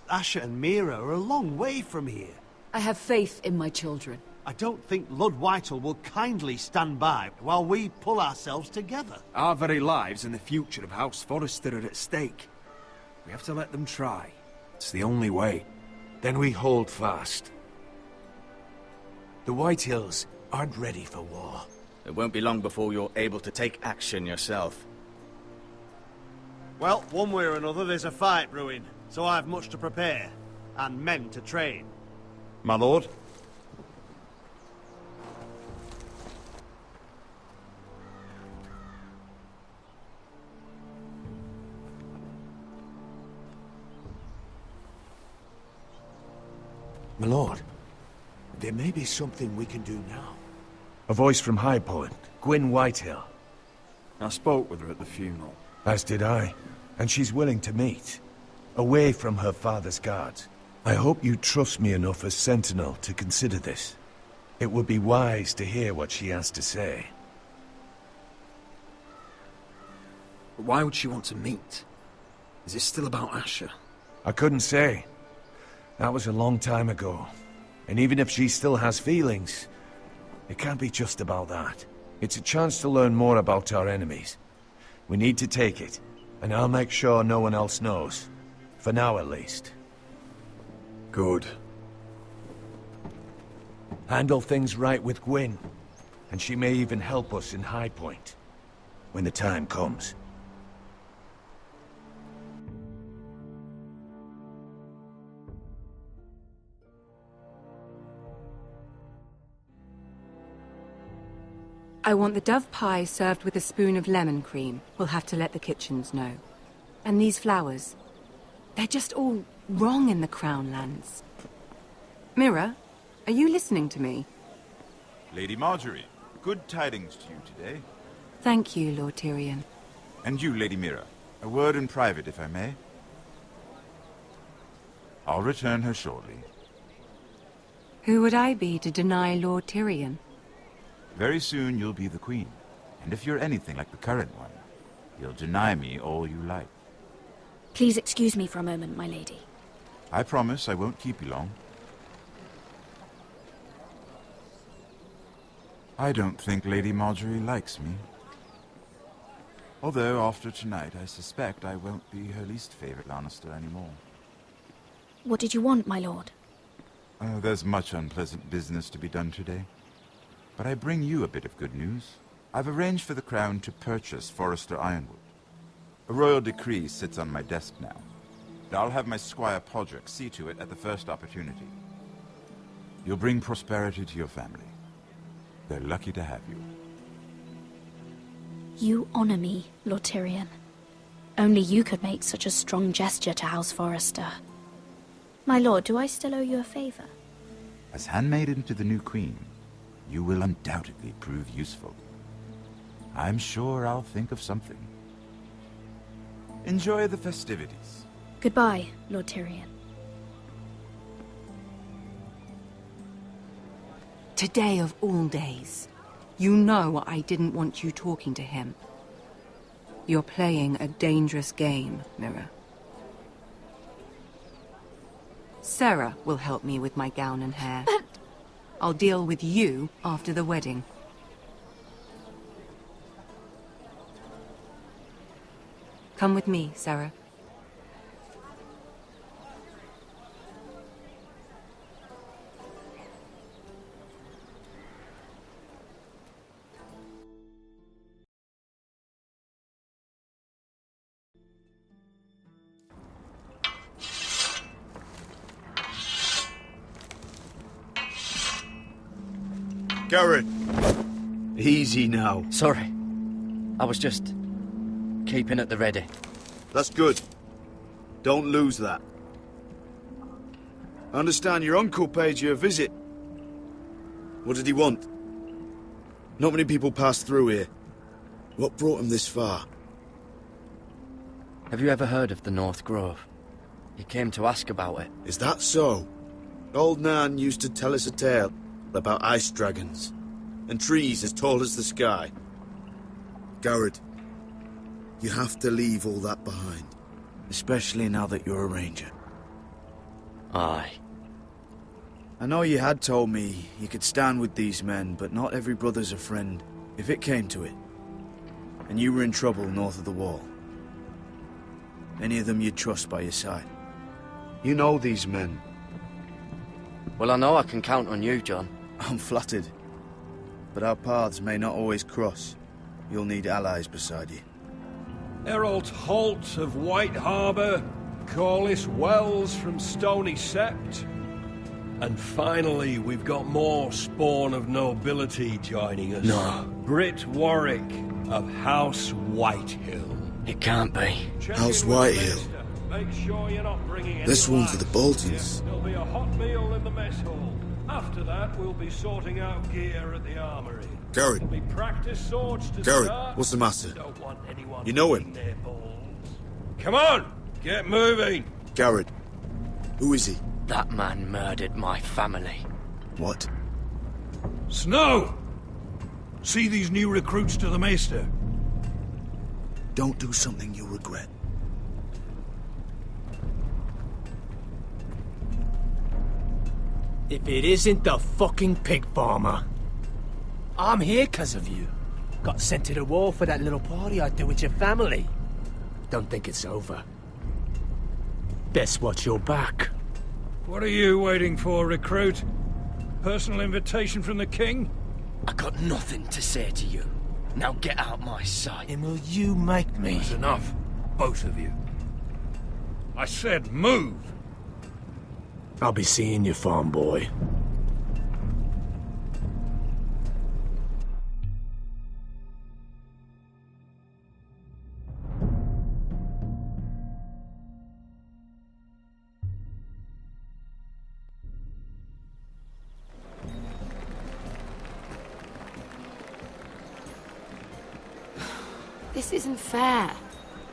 Speaker 18: Asher and Mira are a long way from here.
Speaker 2: I have faith in my children.
Speaker 18: I don't think Lord Whitehall will kindly stand by while we pull ourselves together.
Speaker 9: Our very lives and the future of House Forrester are at stake. We have to let them try. It's the only way.
Speaker 5: Then we hold fast. The Whitehills aren't ready for war.
Speaker 8: It won't be long before you're able to take action yourself.
Speaker 18: Well, one way or another there's a fight brewing, so I've much to prepare, and men to train.
Speaker 12: My lord?
Speaker 5: My lord, there may be something we can do now.
Speaker 1: A voice from High Point, Gwyn Whitehill.
Speaker 12: I spoke with her at the funeral.
Speaker 1: As did I. And she's willing to meet. Away from her father's guards. I hope you trust me enough as Sentinel to consider this. It would be wise to hear what she has to say.
Speaker 9: But why would she want to meet? Is this still about Asher?
Speaker 1: I couldn't say. That was a long time ago. And even if she still has feelings, it can't be just about that. It's a chance to learn more about our enemies. We need to take it, and I'll make sure no one else knows. For now, at least.
Speaker 12: Good.
Speaker 1: Handle things right with Gwyn, and she may even help us in High Point, when the time comes.
Speaker 6: I want the dove pie served with a spoon of lemon cream. We'll have to let the kitchens know. And these flowers. They're just all wrong in the Crown lands. Mira, are you listening to me?
Speaker 23: Lady Marjorie, good tidings to you today.
Speaker 6: Thank you, Lord Tyrion.
Speaker 23: And you, Lady Mira. A word in private, if I may. I'll return her shortly.
Speaker 6: Who would I be to deny Lord Tyrion?
Speaker 23: Very soon you'll be the queen. And if you're anything like the current one, you'll deny me all you like.
Speaker 14: Please excuse me for a moment, my lady.
Speaker 23: I promise I won't keep you long. I don't think Lady Marjorie likes me. Although, after tonight, I suspect I won't be her least favorite Lannister anymore.
Speaker 14: What did you want, my lord?
Speaker 23: There's much unpleasant business to be done today. But I bring you a bit of good news. I've arranged for the Crown to purchase Forrester Ironwood. A royal decree sits on my desk now. And I'll have my squire Podrick see to it at the first opportunity. You'll bring prosperity to your family. They're lucky to have you.
Speaker 14: You honor me, Lord Tyrion. Only you could make such a strong gesture to House Forrester. My lord, do I still owe you a favor?
Speaker 23: As handmaiden to the new queen, you will undoubtedly prove useful. I'm sure I'll think of something. Enjoy the festivities.
Speaker 14: Goodbye, Lord Tyrion.
Speaker 6: Today of all days. You know I didn't want you talking to him. You're playing a dangerous game, Mira. Sarah will help me with my gown and hair.
Speaker 14: But...
Speaker 6: I'll deal with you after the wedding. Come with me, Sarah.
Speaker 11: Garrett! Easy now.
Speaker 3: Sorry. I was just keeping at the ready.
Speaker 11: That's good. Don't lose that. I understand your uncle paid you a visit. What did he want? Not many people pass through here. What brought him this far?
Speaker 3: Have you ever heard of the North Grove? He came to ask about it.
Speaker 11: Is that so? Old Nan used to tell us a tale about ice dragons and trees as tall as the sky. Garrett, you have to leave all that behind. Especially now that you're a ranger.
Speaker 3: Aye.
Speaker 11: I know you had told me you could stand with these men, but not every brother's a friend, if it came to it. And you were in trouble north of the wall. Any of them you'd trust by your side. You know these men.
Speaker 3: Well, I know I can count on you, John.
Speaker 11: I'm flattered. But our paths may not always cross. You'll need allies beside you.
Speaker 17: Errol Holt of White Harbour, Corliss Wells from Stony Sept. And finally, we've got more spawn of nobility joining us.
Speaker 3: No.
Speaker 17: Britt Warwick of House Whitehill.
Speaker 3: It can't be.
Speaker 11: House Whitehill.
Speaker 17: Make sure you're not bringing any
Speaker 11: This one for the
Speaker 17: lads.
Speaker 11: Boltons.
Speaker 17: There'll be a hot meal in the mess hall. After that, we'll be sorting out gear at the armory.
Speaker 11: Garrett.
Speaker 17: There'll be practice swords to
Speaker 11: Garrett,
Speaker 17: start.
Speaker 11: what's the matter?
Speaker 17: Don't want anyone
Speaker 11: You know him?
Speaker 17: licking their balls. Come on, get moving.
Speaker 11: Garrett. Who is he?
Speaker 3: That man murdered my family.
Speaker 11: What?
Speaker 21: Snow! See these new recruits to the Maester?
Speaker 11: Don't do something you'll regret.
Speaker 20: If it isn't the fucking pig farmer. I'm here 'cause of you. Got sent to the war for that little party I threw with your family. Don't think it's over. Best watch your back.
Speaker 21: What are you waiting for, recruit? Personal invitation from the king?
Speaker 3: I got nothing to say to you. Now get out my sight.
Speaker 20: And will you make me?
Speaker 21: That's enough, both of you. I said move!
Speaker 20: I'll be seeing you, farm boy.
Speaker 13: This isn't fair.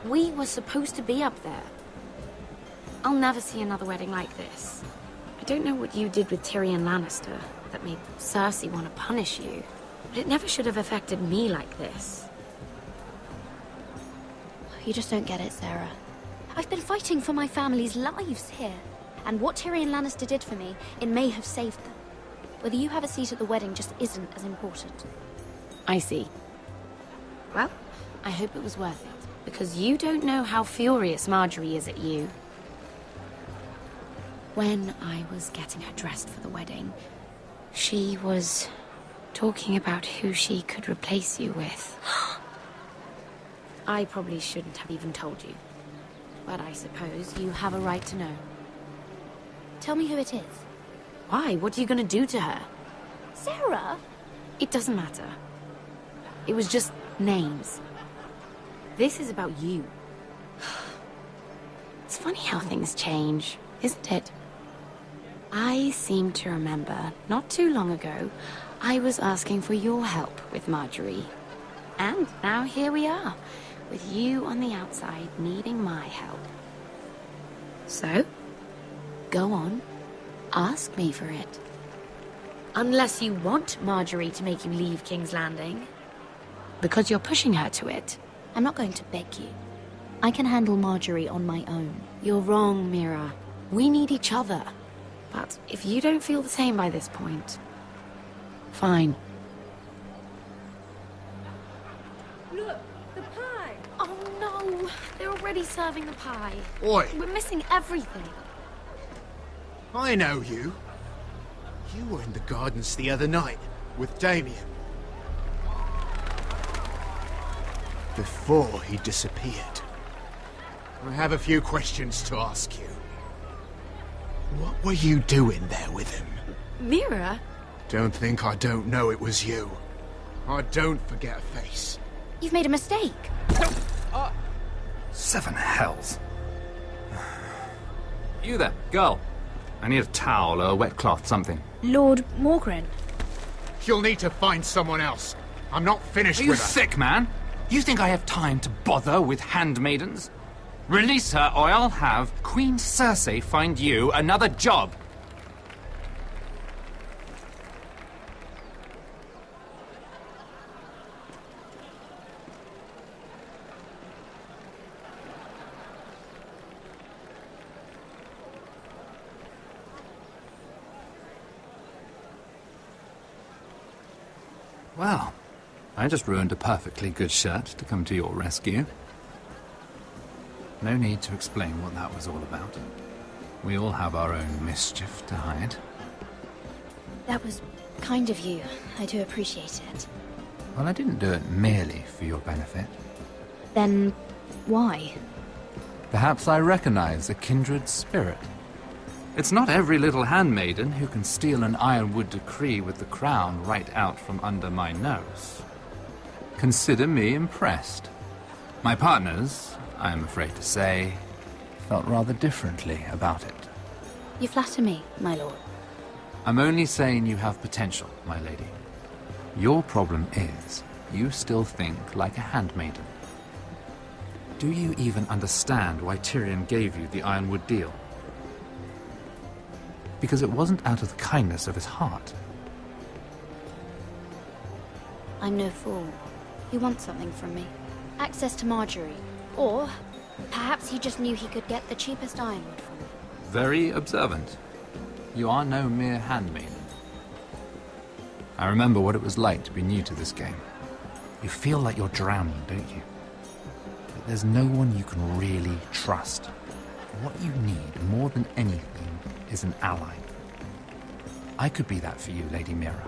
Speaker 13: We were supposed to be up there. I'll never see another wedding like this. I don't know what you did with Tyrion Lannister that made Cersei want to punish you, but it never should have affected me like this.
Speaker 14: You just don't get it, Sarah. I've been fighting for my family's lives here. And what Tyrion Lannister did for me, it may have saved them. Whether you have a seat at the wedding just isn't as important.
Speaker 13: I see. Well, I hope it was worth it, because you don't know how furious Marjorie is at you. When I was getting her dressed for the wedding, she was talking about who she could replace you with. I probably shouldn't have even told you, but I suppose you have a right to know.
Speaker 14: Tell me who it is.
Speaker 13: Why? What are you going to do to her?
Speaker 14: Sarah?
Speaker 13: It doesn't matter. It was just names. This is about you. It's funny how things change, isn't it? I seem to remember, not too long ago, I was asking for your help with Marjorie. And now here we are, with you on the outside needing my help. So, go on, ask me for it. Unless you want Marjorie to make you leave King's Landing. Because you're pushing her to it.
Speaker 14: I'm not going to beg you. I can handle Marjorie on my own.
Speaker 13: You're wrong, Mira. We need each other. But if you don't feel the same by this point, Fine.
Speaker 14: Look, the pie! Oh no! They're already serving the pie.
Speaker 22: Oi!
Speaker 14: We're missing everything.
Speaker 22: I know you. You were in the gardens the other night with Damien. Before he disappeared. I have a few questions to ask you. What were you doing there with him?
Speaker 14: Mira?
Speaker 22: Don't think I don't know it was you. I don't forget a face.
Speaker 14: You've made a mistake.
Speaker 4: Seven hells. You there, girl. I need a towel or a wet cloth, something.
Speaker 16: Lord Morgren.
Speaker 22: You'll need to find someone else. I'm not finished
Speaker 4: Are you
Speaker 22: with her.
Speaker 4: sick, man? You think I have time to bother with handmaidens? Release her, or I'll have Queen Cersei find you another job. Well, I just ruined a perfectly good shirt to come to your rescue. No need to explain what that was all about. We all have our own mischief to hide.
Speaker 14: That was kind of you. I do appreciate it.
Speaker 4: Well, I didn't do it merely for your benefit.
Speaker 14: Then, why?
Speaker 4: Perhaps I recognize a kindred spirit. It's not every little handmaiden who can steal an ironwood decree with the crown right out from under my nose. Consider me impressed. My partners, I am afraid to say, felt rather differently about it.
Speaker 14: You flatter me, my lord.
Speaker 4: I'm only saying you have potential, my lady. Your problem is, you still think like a handmaiden. Do you even understand why Tyrion gave you the ironwood deal? Because it wasn't out of the kindness of his heart.
Speaker 14: I'm no fool. He wants something from me. Access to Marjorie. Or, perhaps he just knew he could get the cheapest ironwood from me.
Speaker 4: Very observant. You are no mere handmaiden. I remember what it was like to be new to this game. You feel like you're drowning, don't you? But there's no one you can really trust. What you need, more than anything, is an ally. I could be that for you, Lady Mira.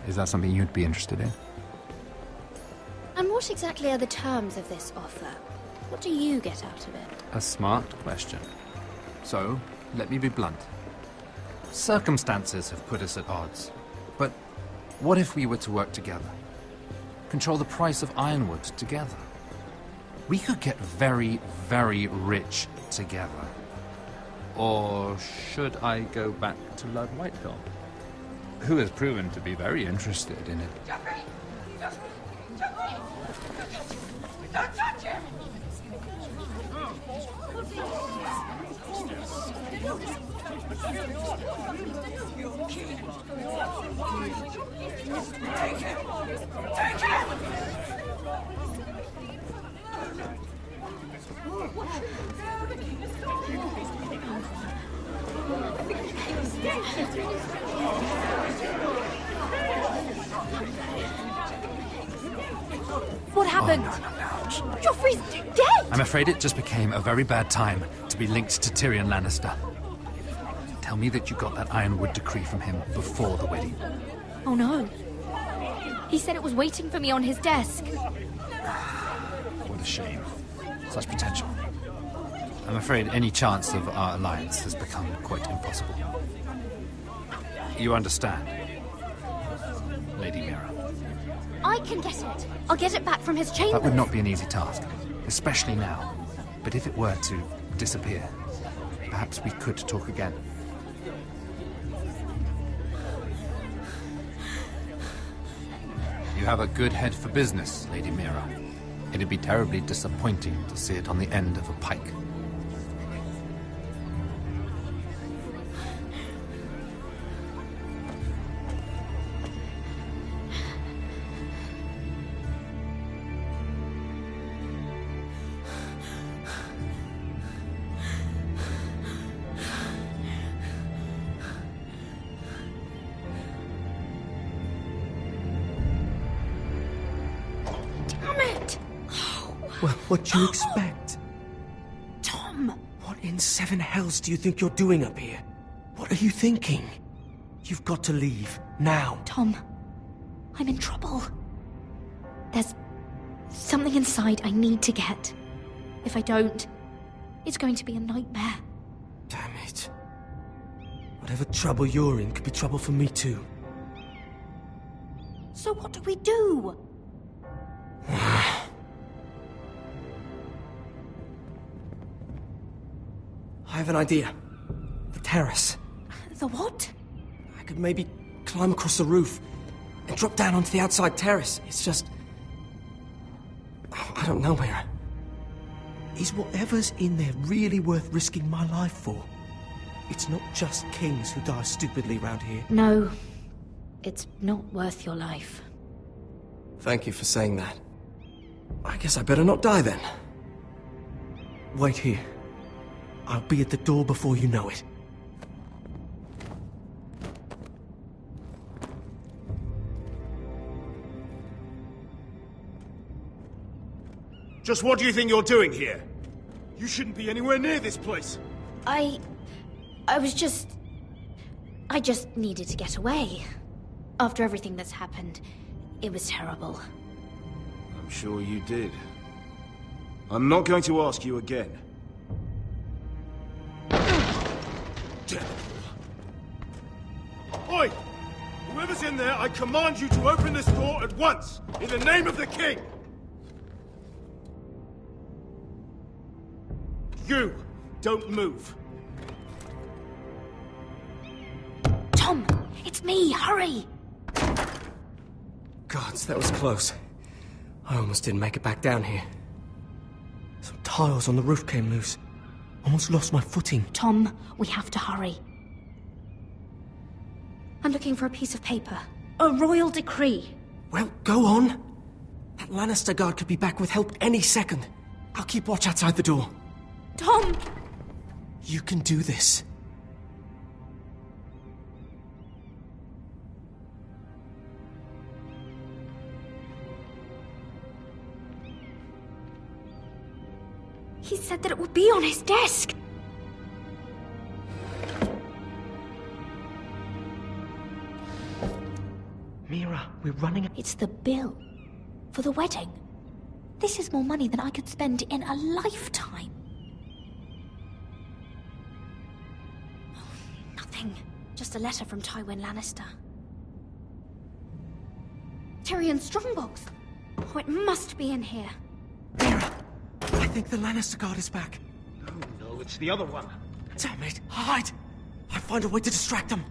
Speaker 4: Is that something you'd be interested in?
Speaker 14: And what exactly are the terms of this offer? What do you get out of it?
Speaker 4: A smart question. So, let me be blunt. Circumstances have put us at odds. But what if we were to work together? Control the price of ironwood together? We could get very, very rich together. Or should I go back to Lord Whitehill, who has proven to be very interested in it?
Speaker 7: Don't touch him! Take him! Take him!
Speaker 14: What happened?
Speaker 4: Oh, no.
Speaker 14: Joffrey's dead!
Speaker 4: I'm afraid it just became a very bad time to be linked to Tyrion Lannister. Tell me that you got that ironwood decree from him before the wedding.
Speaker 14: Oh no. He said it was waiting for me on his desk.
Speaker 4: What a shame. Such potential. I'm afraid any chance of our alliance has become quite impossible. You understand, Lady Mira?
Speaker 14: I can get it. I'll get it back from his chamber.
Speaker 4: That would not be an easy task, especially now. But if it were to disappear, perhaps we could talk again. You have a good head for business, Lady Mira. It'd be terribly disappointing to see it on the end of a pike.
Speaker 9: Well, what do you expect?
Speaker 20: Tom!
Speaker 9: What in seven hells do you think you're doing up here? What are you thinking? You've got to leave, now.
Speaker 14: Tom, I'm in trouble. There's something inside I need to get. If I don't, it's going to be a nightmare.
Speaker 9: Damn it. Whatever trouble you're in could be trouble for me too.
Speaker 14: So what do we do?
Speaker 9: I have an idea. The terrace.
Speaker 14: The what?
Speaker 9: I could maybe climb across the roof and drop down onto the outside terrace. It's just... I don't know, Mira. Is whatever's in there really worth risking my life for? It's not just kings who die stupidly round here.
Speaker 14: No, it's not worth your life.
Speaker 9: Thank you for saying that. I guess I better not die then. Wait here. I'll be at the door before you know it.
Speaker 22: Just what do you think you're doing here? You shouldn't be anywhere near this place.
Speaker 14: I just needed to get away. After everything that's happened, it was terrible.
Speaker 22: I'm sure you did. I'm not going to ask you again. Oi! Whoever's in there, I command you to open this door at once, in the name of the king! You, don't move.
Speaker 14: Tom, it's me, hurry!
Speaker 9: Gods, that was close. I almost didn't make it back down here. Some tiles on the roof came loose. Almost lost my footing.
Speaker 14: Tom, we have to hurry. I'm looking for a piece of paper. A royal decree.
Speaker 9: Well, go on. That Lannister guard could be back with help any second. I'll keep watch outside the door.
Speaker 14: Tom!
Speaker 9: You can do this.
Speaker 14: He said that it would be on his desk.
Speaker 9: Mira, we're running...
Speaker 14: It's the bill for the wedding. This is more money than I could spend in a lifetime. Nothing. Just a letter from Tywin Lannister. Tyrion Strongbox. Oh, it must be in here.
Speaker 9: Mira, I think the Lannister guard is back.
Speaker 22: No, it's the other one.
Speaker 9: Damn it, hide! I'll find a way to distract them.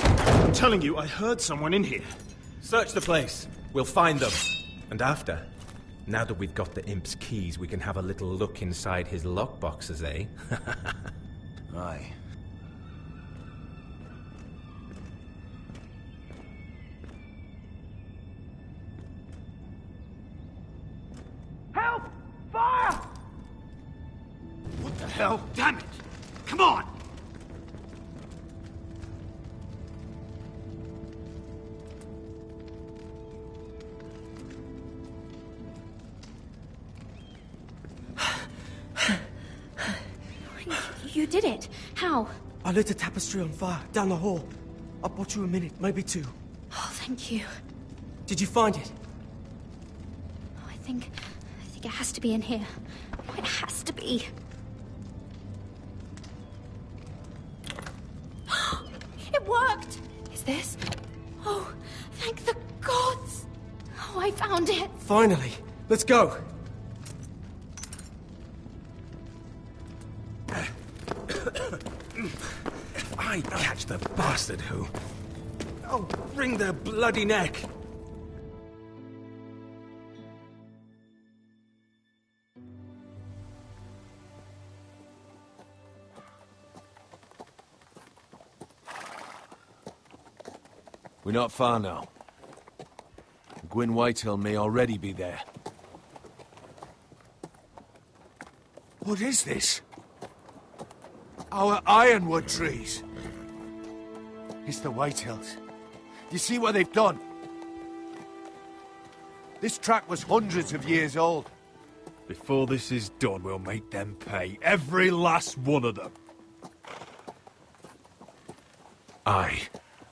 Speaker 22: I'm telling you, I heard someone in here.
Speaker 10: Search the place. We'll find them. And after, now that we've got the imp's keys, we can have a little look inside his lockboxes, eh?
Speaker 11: Aye.
Speaker 22: Help! Fire! What the hell? Damn it! Come on!
Speaker 14: You did it. How?
Speaker 9: I lit a tapestry on fire down the hall. I bought you a minute, maybe two.
Speaker 14: Oh, thank you.
Speaker 9: Did you find it?
Speaker 14: Oh, I think it has to be in here. Oh, it has to be. It worked! Is this? Oh, thank the gods! Oh, I found it!
Speaker 9: Finally! Let's go!
Speaker 17: If I catch the bastard who... I'll wring their bloody neck!
Speaker 1: We're not far now. Gwyn Whitehill may already be there.
Speaker 5: What is this? Our ironwood trees. It's the Whitehills. You see what they've done? This track was hundreds of years old.
Speaker 21: Before this is done, we'll make them pay. Every last one of them.
Speaker 5: Aye.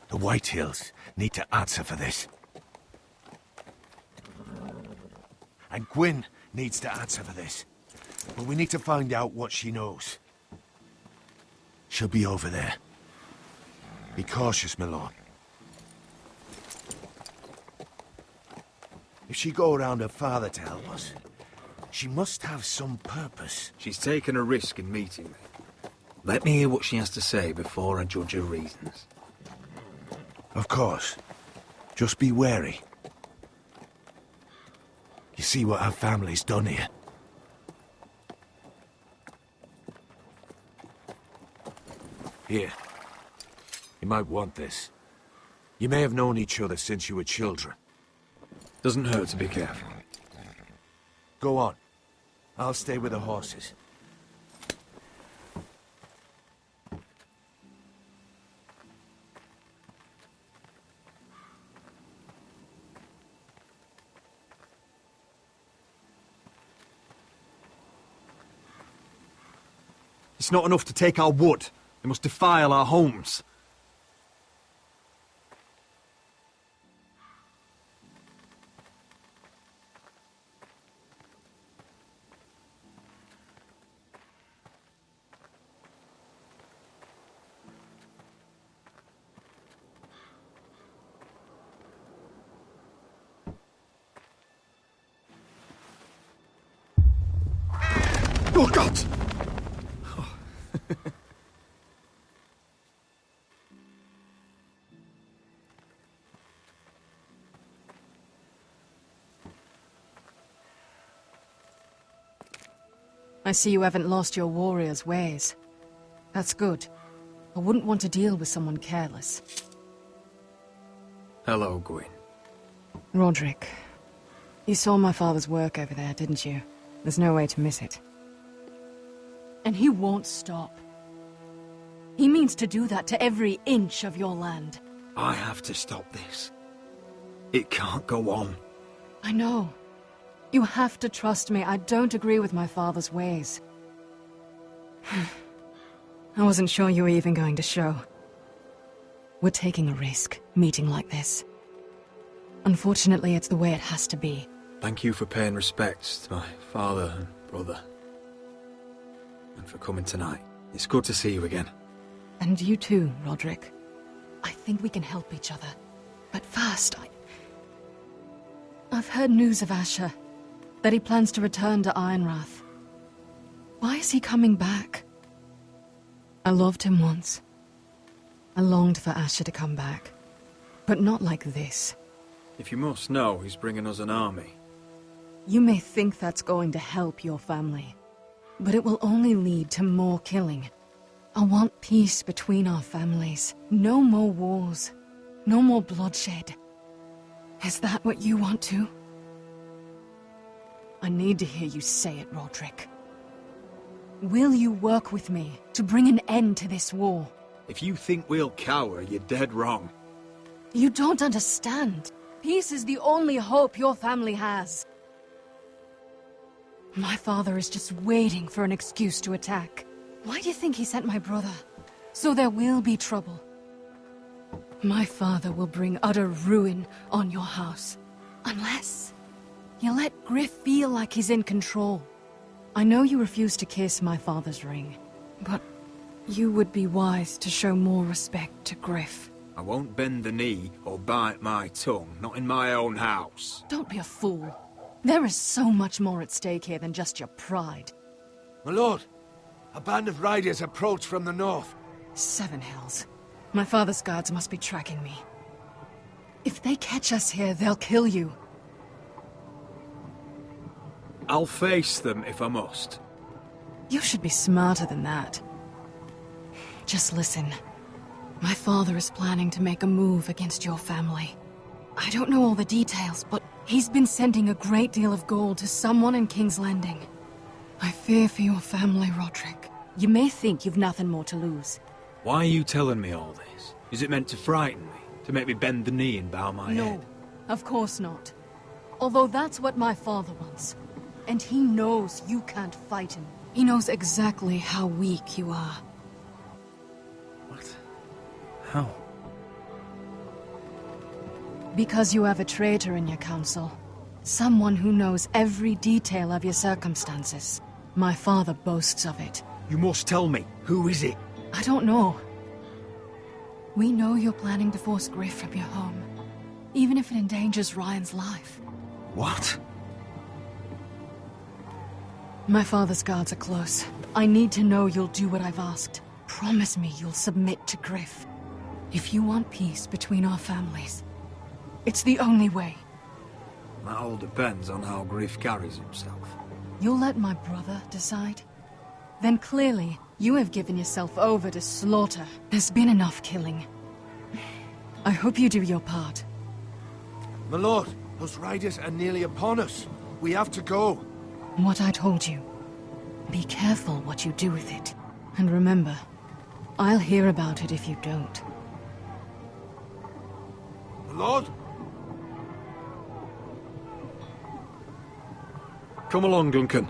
Speaker 5: The Whitehills need to answer for this. And Gwyn needs to answer for this. But we need to find out what she knows. She'll be over there. Be cautious, my lord. If she go around her father to help us, she must have some purpose.
Speaker 2: She's taken a risk in meeting me. Let me hear what she has to say before I judge her reasons.
Speaker 5: Of course. Just be wary. You see what our family's done here. Here. You might want this. You may have known each other since you were children.
Speaker 2: Doesn't hurt to be careful.
Speaker 5: Go on. I'll stay with the horses.
Speaker 22: It's not enough to take our wood. They must defile our homes. Oh, God!
Speaker 6: I see you haven't lost your warrior's ways. That's good. I wouldn't want to deal with someone careless.
Speaker 2: Hello, Gwyn.
Speaker 6: Roderick, you saw my father's work over there, didn't you? There's no way to miss it. And he won't stop. He means to do that to every inch of your land.
Speaker 2: I have to stop this. It can't go on.
Speaker 6: I know. You have to trust me. I don't agree with my father's ways. I wasn't sure you were even going to show. We're taking a risk, meeting like this. Unfortunately, it's the way it has to be.
Speaker 2: Thank you for paying respects to my father and brother. And for coming tonight. It's good to see you again.
Speaker 6: And you too, Roderick. I think we can help each other. But first, I've heard news of Asher. That he plans to return to Ironrath. Why is he coming back? I loved him once. I longed for Asher to come back. But not like this.
Speaker 2: If you must know, he's bringing us an army.
Speaker 6: You may think that's going to help your family. But it will only lead to more killing. I want peace between our families. No more wars. No more bloodshed. Is that what you want too? I need to hear you say it, Roderick. Will you work with me to bring an end to this war?
Speaker 2: If you think we'll cower, you're dead wrong.
Speaker 6: You don't understand. Peace is the only hope your family has. My father is just waiting for an excuse to attack. Why do you think he sent my brother? So there will be trouble. My father will bring utter ruin on your house. Unless you let Griff feel like he's in control. I know you refuse to kiss my father's ring, but you would be wise to show more respect to Griff.
Speaker 2: I won't bend the knee or bite my tongue, not in my own house.
Speaker 6: Don't be a fool. There is so much more at stake here than just your pride.
Speaker 5: My lord, a band of riders approach from the north.
Speaker 6: 7 Hells. My father's guards must be tracking me. If they catch us here, they'll kill you.
Speaker 2: I'll face them if I must.
Speaker 6: You should be smarter than that. Just listen. My father is planning to make a move against your family. I don't know all the details, but he's been sending a great deal of gold to someone in King's Landing. I fear for your family, Roderick. You may think you've nothing more to lose.
Speaker 2: Why are you telling me all this? Is it meant to frighten me? To make me bend the knee and bow my head?
Speaker 8: No, of course not. Although that's what my father wants. And he knows you can't fight him. He knows exactly how weak you are.
Speaker 2: What? How?
Speaker 8: Because you have a traitor in your council. Someone who knows every detail of your circumstances. My father boasts of it.
Speaker 22: You must tell me. Who is it?
Speaker 8: I don't know. We know you're planning to force Griff from your home. Even if it endangers Ryan's life.
Speaker 22: What?
Speaker 8: My father's guards are close. I need to know you'll do what I've asked. Promise me you'll submit to Griff. If you want peace between our families, it's the only way.
Speaker 2: That all depends on how Griff carries himself.
Speaker 8: You'll let my brother decide? Then clearly, you have given yourself over to slaughter. There's been enough killing. I hope you do your part.
Speaker 5: My lord, those riders are nearly upon us. We have to go.
Speaker 8: What I told you. Be careful what you do with it. And remember, I'll hear about it if you don't.
Speaker 5: My lord?
Speaker 2: Come along, Duncan.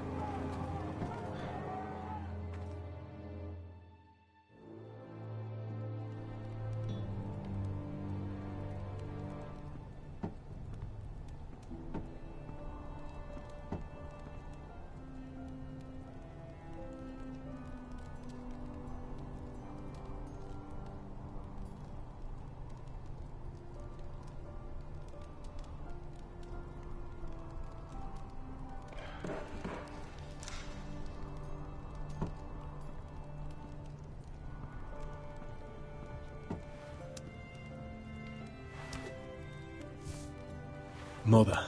Speaker 2: Mother.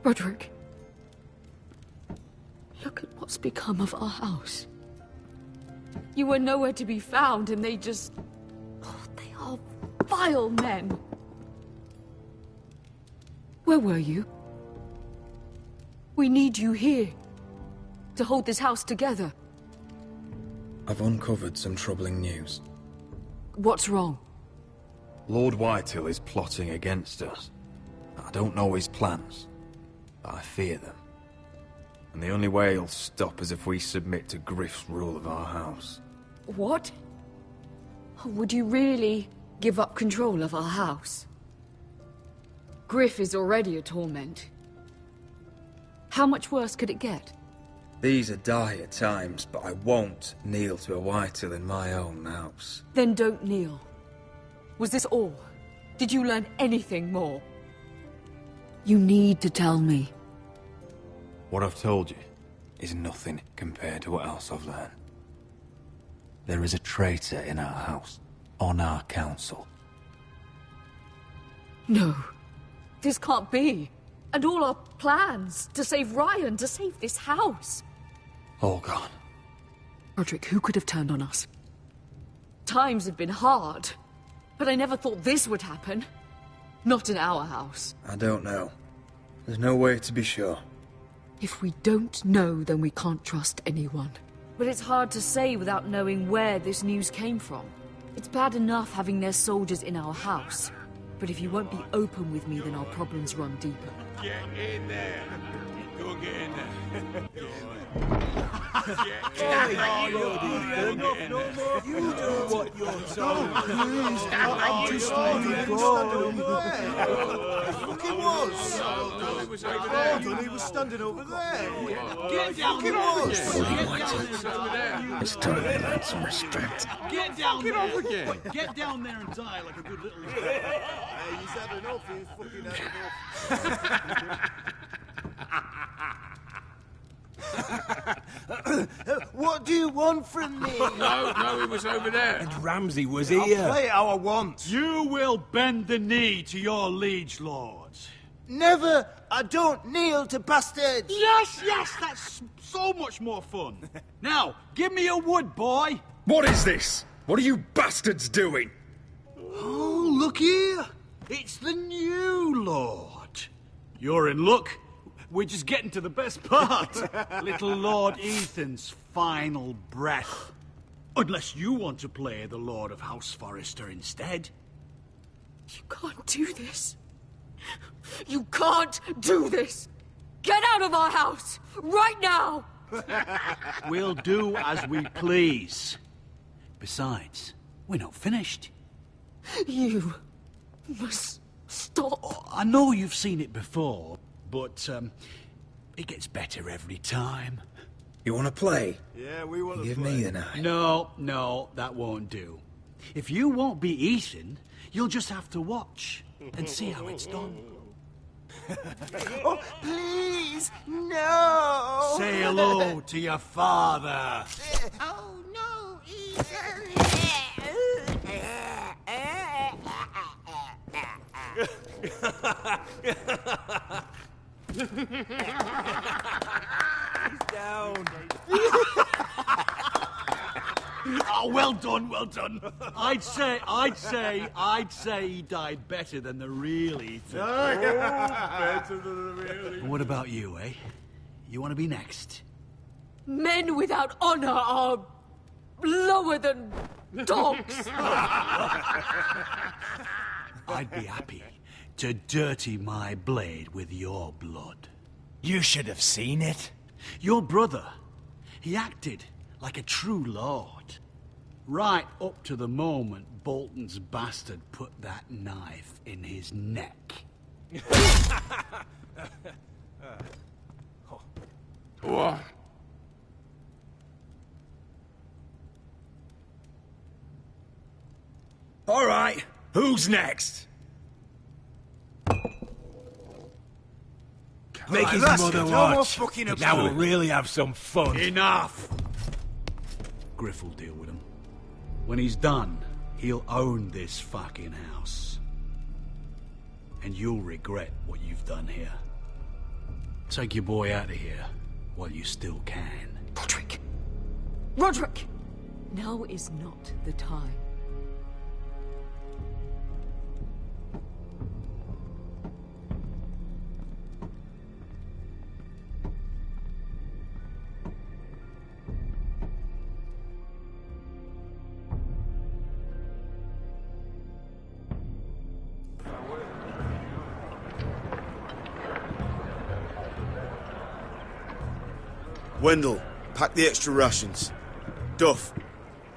Speaker 15: Roderick. Look at what's become of our house. You were nowhere to be found, and they just... Oh, they are vile men. Where were you? We need you here. To hold this house together.
Speaker 2: I've uncovered some troubling news.
Speaker 15: What's wrong?
Speaker 2: Lord Whitehill is plotting against us. I don't know his plans, but I fear them. And the only way he'll stop is if we submit to Griff's rule of our house.
Speaker 15: What? Would you really give up control of our house? Griff is already a torment. How much worse could it get?
Speaker 2: These are dire times, but I won't kneel to a Whitehill in my own house.
Speaker 15: Then don't kneel. Was this all? Did you learn anything more? You need to tell me.
Speaker 2: What I've told you is nothing compared to what else I've learned. There is a traitor in our house, on our council.
Speaker 15: No. This can't be. And all our plans to save Ryan, to save this house.
Speaker 2: All gone.
Speaker 15: Roderick, who could have turned on us? Times have been hard, but I never thought this would happen. Not in our house.
Speaker 2: I don't know. There's no way to be sure.
Speaker 15: If we don't know, then we can't trust anyone. But it's hard to say without knowing where this news came from. It's bad enough having their soldiers in our house. But if you won't be open with me, then our problems run deeper.
Speaker 7: Get in there. Go get in there.
Speaker 5: You do what you're told. I'm just leaving go. Fucking was. He was standing over there.
Speaker 7: Get down there.
Speaker 2: It's time to learn some respect.
Speaker 21: Get down there. Get down there and die like a good little...
Speaker 5: He's had enough. He's fucking had enough. What do you want from me?
Speaker 21: No, he was over there.
Speaker 18: And Ramsay was
Speaker 21: I'll
Speaker 18: here.
Speaker 21: play
Speaker 18: how I want.
Speaker 21: You will bend the knee to your liege lords.
Speaker 5: Never. I don't kneel to bastards.
Speaker 21: Yes, that's so much more fun. Now, give me a wood, boy.
Speaker 19: What is this? What are you bastards doing?
Speaker 21: Oh, look here. It's the new lord. You're in luck. We're just getting to the best part. Little Lord Ethan's final breath. Unless you want to play the Lord of House Forrester instead.
Speaker 15: You can't do this. You can't do this! Get out of our house! Right now!
Speaker 21: We'll do as we please. Besides, we're not finished.
Speaker 15: You must stop.
Speaker 21: Oh, I know you've seen it before, but it gets better every time.
Speaker 2: You want to play?
Speaker 18: Yeah, we want to
Speaker 2: Give
Speaker 18: play.
Speaker 2: me the knife.
Speaker 21: No, that won't do. If you won't be Ethan, you'll just have to watch and see how it's done.
Speaker 18: Oh, please, no!
Speaker 21: Say hello to your father.
Speaker 7: Oh no, Ethan!
Speaker 9: He's down.
Speaker 21: Oh, well done, well done. I'd say he died better than the real Ethan.
Speaker 18: Better than the real.
Speaker 21: What about you, eh? You want to be next?
Speaker 15: Men without honor are lower than dogs.
Speaker 21: I'd be happy to dirty my blade with your blood.
Speaker 3: You should have seen it.
Speaker 21: Your brother, he acted like a true lord. Right up to the moment Bolton's bastard put that knife in his neck.
Speaker 2: All right, who's next?
Speaker 3: Make his mother watch. Now we'll really have some fun.
Speaker 21: Enough! Griff will deal with him. When he's done, he'll own this fucking house. And you'll regret what you've done here. Take your boy out of here while you still can.
Speaker 15: Roderick! Roderick! Now is not the time.
Speaker 11: Wendell, pack the extra rations. Duff,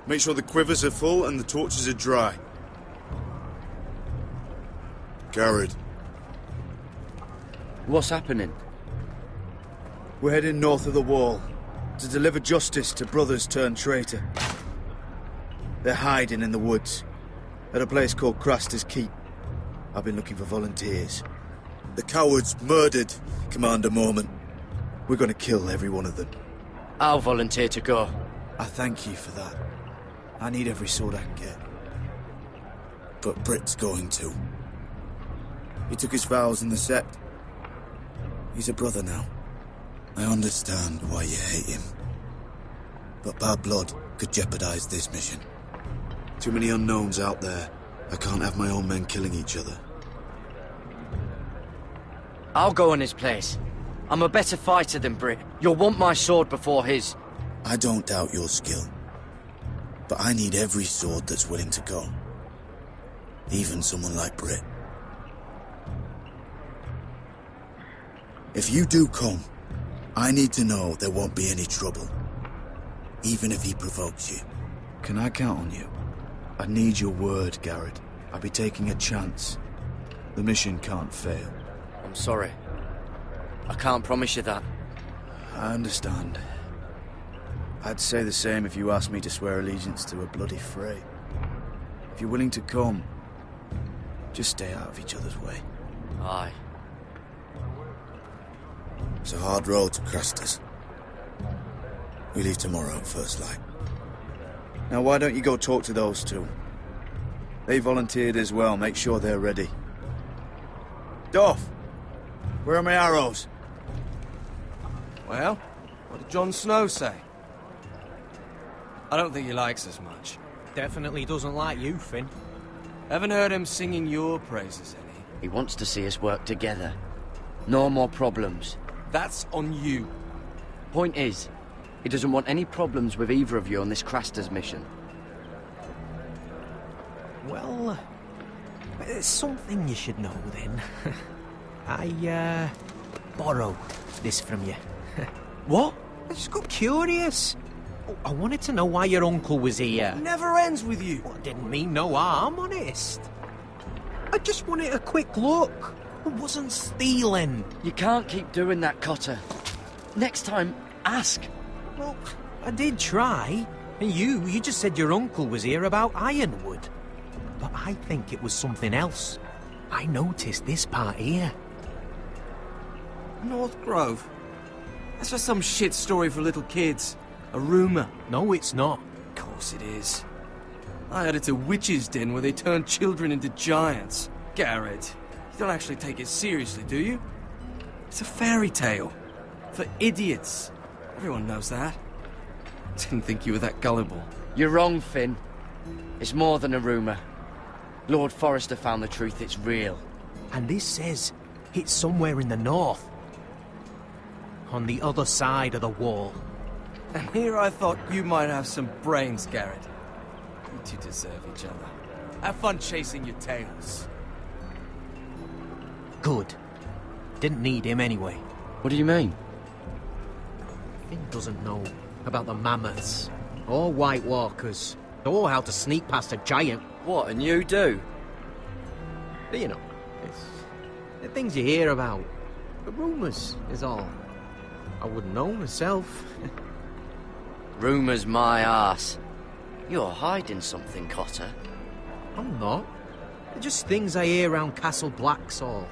Speaker 11: make sure the quivers are full and the torches are dry. Garrett.
Speaker 12: What's happening?
Speaker 11: We're heading north of the wall to deliver justice to brothers turned traitor. They're hiding in the woods at a place called Craster's Keep. I've been looking for volunteers. The cowards murdered Commander Mormon. We're going to kill every one of them.
Speaker 12: I'll volunteer to go.
Speaker 11: I thank you for that. I need every sword I can get. But Britt's going too. He took his vows in the Sept. He's a brother now. I understand why you hate him. But bad blood could jeopardize this mission. Too many unknowns out there. I can't have my own men killing each other.
Speaker 12: I'll go in his place. I'm a better fighter than Britt. You'll want my sword before his.
Speaker 11: I don't doubt your skill. But I need every sword that's willing to go. Even someone like Britt. If you do come, I need to know there won't be any trouble. Even if he provokes you. Can I count on you? I need your word, Garrett. I'll be taking a chance. The mission can't fail.
Speaker 12: I'm sorry. I can't promise you that.
Speaker 11: I understand. I'd say the same if you asked me to swear allegiance to a bloody fray. If you're willing to come, just stay out of each other's way.
Speaker 12: Aye.
Speaker 11: It's a hard road to Craster's. We leave tomorrow at first light. Now why don't you go talk to those two? They volunteered as well, make sure they're ready. Duff! Where are my arrows?
Speaker 9: Well, what did Jon Snow say? I don't think he likes us much.
Speaker 10: Definitely doesn't like you, Finn.
Speaker 9: Haven't heard him singing your praises any.
Speaker 12: He wants to see us work together. No more problems.
Speaker 9: That's on you.
Speaker 12: Point is, He doesn't want any problems with either of you on this Craster's mission.
Speaker 13: Well, it's something you should know then. I, borrowed this from you.
Speaker 12: What?
Speaker 13: I just got curious. I wanted to know why your uncle was here.
Speaker 20: Never ends with you.
Speaker 13: Well, didn't mean no harm, honest. I just wanted a quick look. I wasn't stealing.
Speaker 12: You can't keep doing that, Cotter. Next time, ask.
Speaker 13: Well, I did try. And you just said your uncle was here about Ironwood. But I think it was something else. I noticed this part here.
Speaker 9: North Grove? That's just some shit story for little kids. A rumour.
Speaker 13: No, it's not.
Speaker 9: Of course it is. I heard it's a witch's den where they turn children into giants. Garrett, you don't actually take it seriously, do you? It's a fairy tale. For idiots. Everyone knows that. Didn't think you were that gullible.
Speaker 12: You're wrong, Finn. It's more than a rumour. Lord Forrester found the truth, it's real.
Speaker 13: And this says it's somewhere in the north. On the other side of the wall.
Speaker 9: And here I thought you might have some brains, Garrett. You two deserve each other. Have fun chasing your tails.
Speaker 13: Good. Didn't need him anyway.
Speaker 12: What do you mean?
Speaker 13: Finn doesn't know about the mammoths, or White Walkers, or how to sneak past a giant.
Speaker 12: What, and you do?
Speaker 13: You know, it's the things you hear about. The rumours is all. I wouldn't know myself.
Speaker 12: Rumours my arse. You're hiding something, Cotter.
Speaker 13: I'm not. They're just things I hear around Castle Black's all.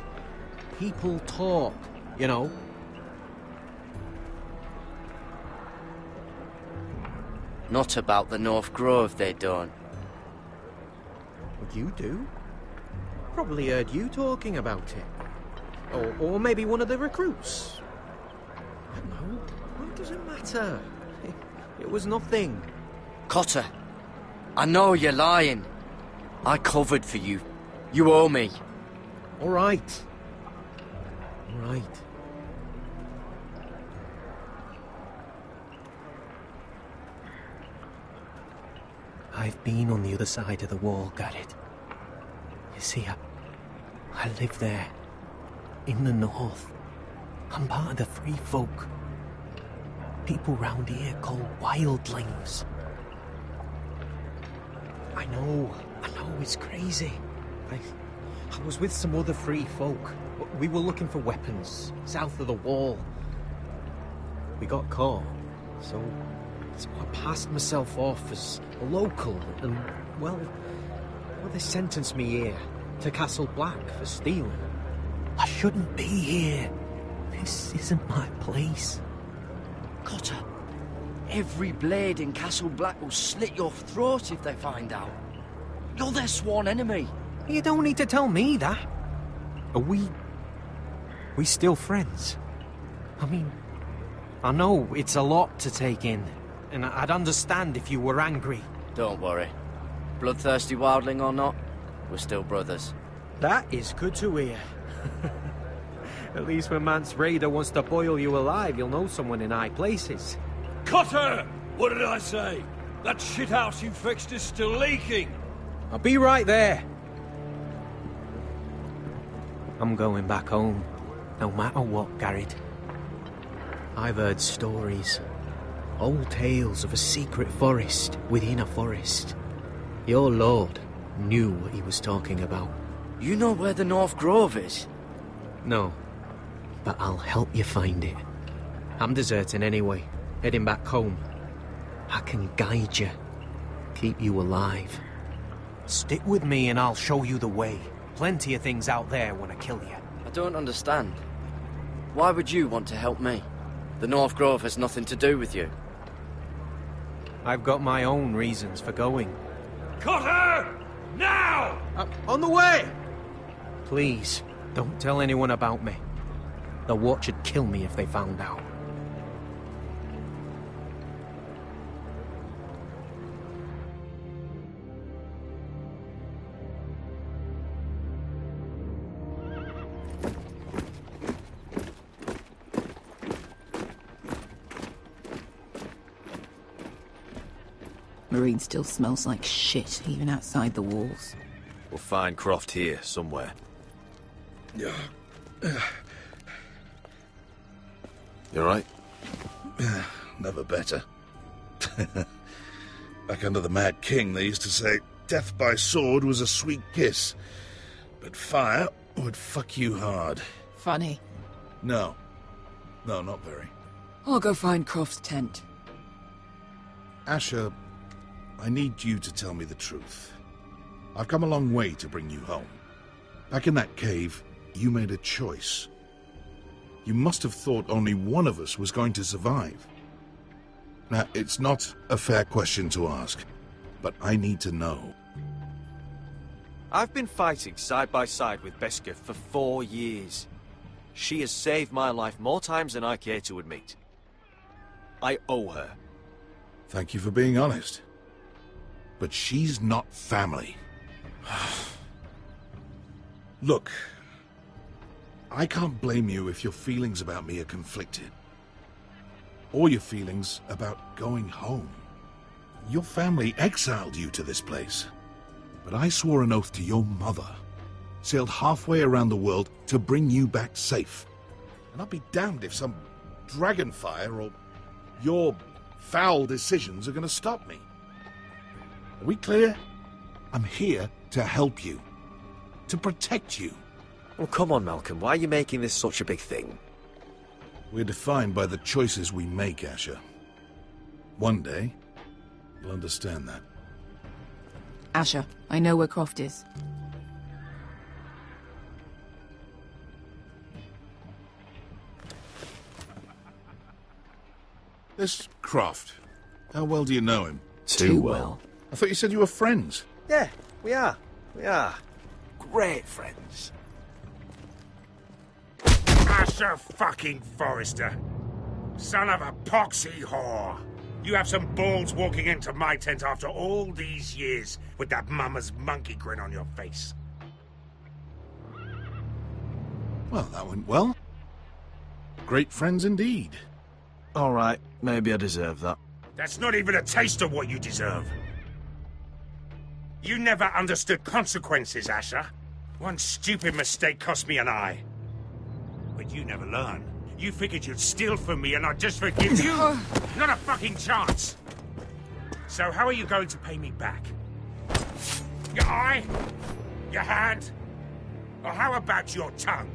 Speaker 13: People talk, you know.
Speaker 12: Not about the North Grove, they don't.
Speaker 13: What you do? Probably heard you talking about it. Or maybe one of the recruits. I don't know. It doesn't matter. It was nothing.
Speaker 12: Cotter, I know you're lying. I covered for you. You owe me.
Speaker 13: All right. All right. I've been on the other side of the wall, Garrett. You see, I live there. In the north. I'm part of the free folk. People round here call wildlings. I know, it's crazy. I was with some other free folk. We were looking for weapons, south of the wall. We got caught, so I passed myself off as a local, and, well, they sentenced me here, to Castle Black, for stealing. I shouldn't be here. This isn't my place.
Speaker 12: Cotter, every blade in Castle Black will slit your throat if they find out. You're their sworn enemy.
Speaker 13: You don't need to tell me that. Are we still friends? I mean, I know it's a lot to take in, and I'd understand if you were angry.
Speaker 12: Don't worry. Bloodthirsty wildling or not, we're still brothers.
Speaker 13: That is good to hear. At least when Mance Raider wants to boil you alive, you'll know someone in high places.
Speaker 17: Cotter! What did I say? That shithouse you fixed is still leaking!
Speaker 13: I'll be right there. I'm going back home, no matter what, Garrett. I've heard stories. Old tales of a secret forest within a forest. Your lord knew what he was talking about.
Speaker 12: You know where the North Grove is?
Speaker 13: No, but I'll help you find it. I'm deserting anyway, heading back home. I can guide you, keep you alive. Stick with me and I'll show you the way. Plenty of things out there want to kill you.
Speaker 12: I don't understand. Why would you want to help me? The North Grove has nothing to do with you.
Speaker 13: I've got my own reasons for going.
Speaker 17: Cotter! Now!
Speaker 13: On the way! Please, don't tell anyone about me. The Watch would kill me if they found out.
Speaker 6: marine still smells like shit, even outside the walls.
Speaker 4: We'll find Croft here, somewhere.
Speaker 16: Yeah.
Speaker 4: You alright?
Speaker 16: Never better. Back under the Mad King, they used to say, death by sword was a sweet kiss, but fire would fuck you hard.
Speaker 6: Funny.
Speaker 16: No. No, not very.
Speaker 6: I'll go find Croft's tent.
Speaker 16: Asher, I need you to tell me the truth. I've come a long way to bring you home. Back in that cave, you made a choice. You must have thought only one of us was going to survive. Now, it's not a fair question to ask, but I need to know.
Speaker 4: I've been fighting side by side with Beskha for 4 years. She has saved my life more times than I care to admit. I owe her.
Speaker 16: Thank you for being honest. But she's not family. Look, I can't blame you if your feelings about me are conflicted. Or your feelings about going home. Your family exiled you to this place. But I swore an oath to your mother. Sailed halfway around the world to bring you back safe. And I'll be damned if some dragonfire or your foul decisions are going to stop me. Are we clear? I'm here to help you. To protect you.
Speaker 4: Well, come on, Malcolm. Why are you making this such a big thing?
Speaker 16: We're defined by the choices we make, Asher. One day, you'll understand that.
Speaker 6: Asher, I know where Croft is.
Speaker 16: This Croft, how well do you know him?
Speaker 4: Too well.
Speaker 16: I thought you said you were friends.
Speaker 4: Yeah, we are. We are. Great friends.
Speaker 3: Asher fucking Forrester. Son of a poxy whore. You have some balls walking into my tent after all these years with that mama's monkey grin on your face.
Speaker 16: Well, that went well. Great friends indeed.
Speaker 4: All right, maybe I deserve that.
Speaker 3: That's not even a taste of what you deserve. You never understood consequences, Asher. One stupid mistake cost me an eye. But you never learn. You figured you'd steal from me and I'd just forgive you? Not a fucking chance! So how are you going to pay me back? Your eye? Your hand? Or how about your tongue?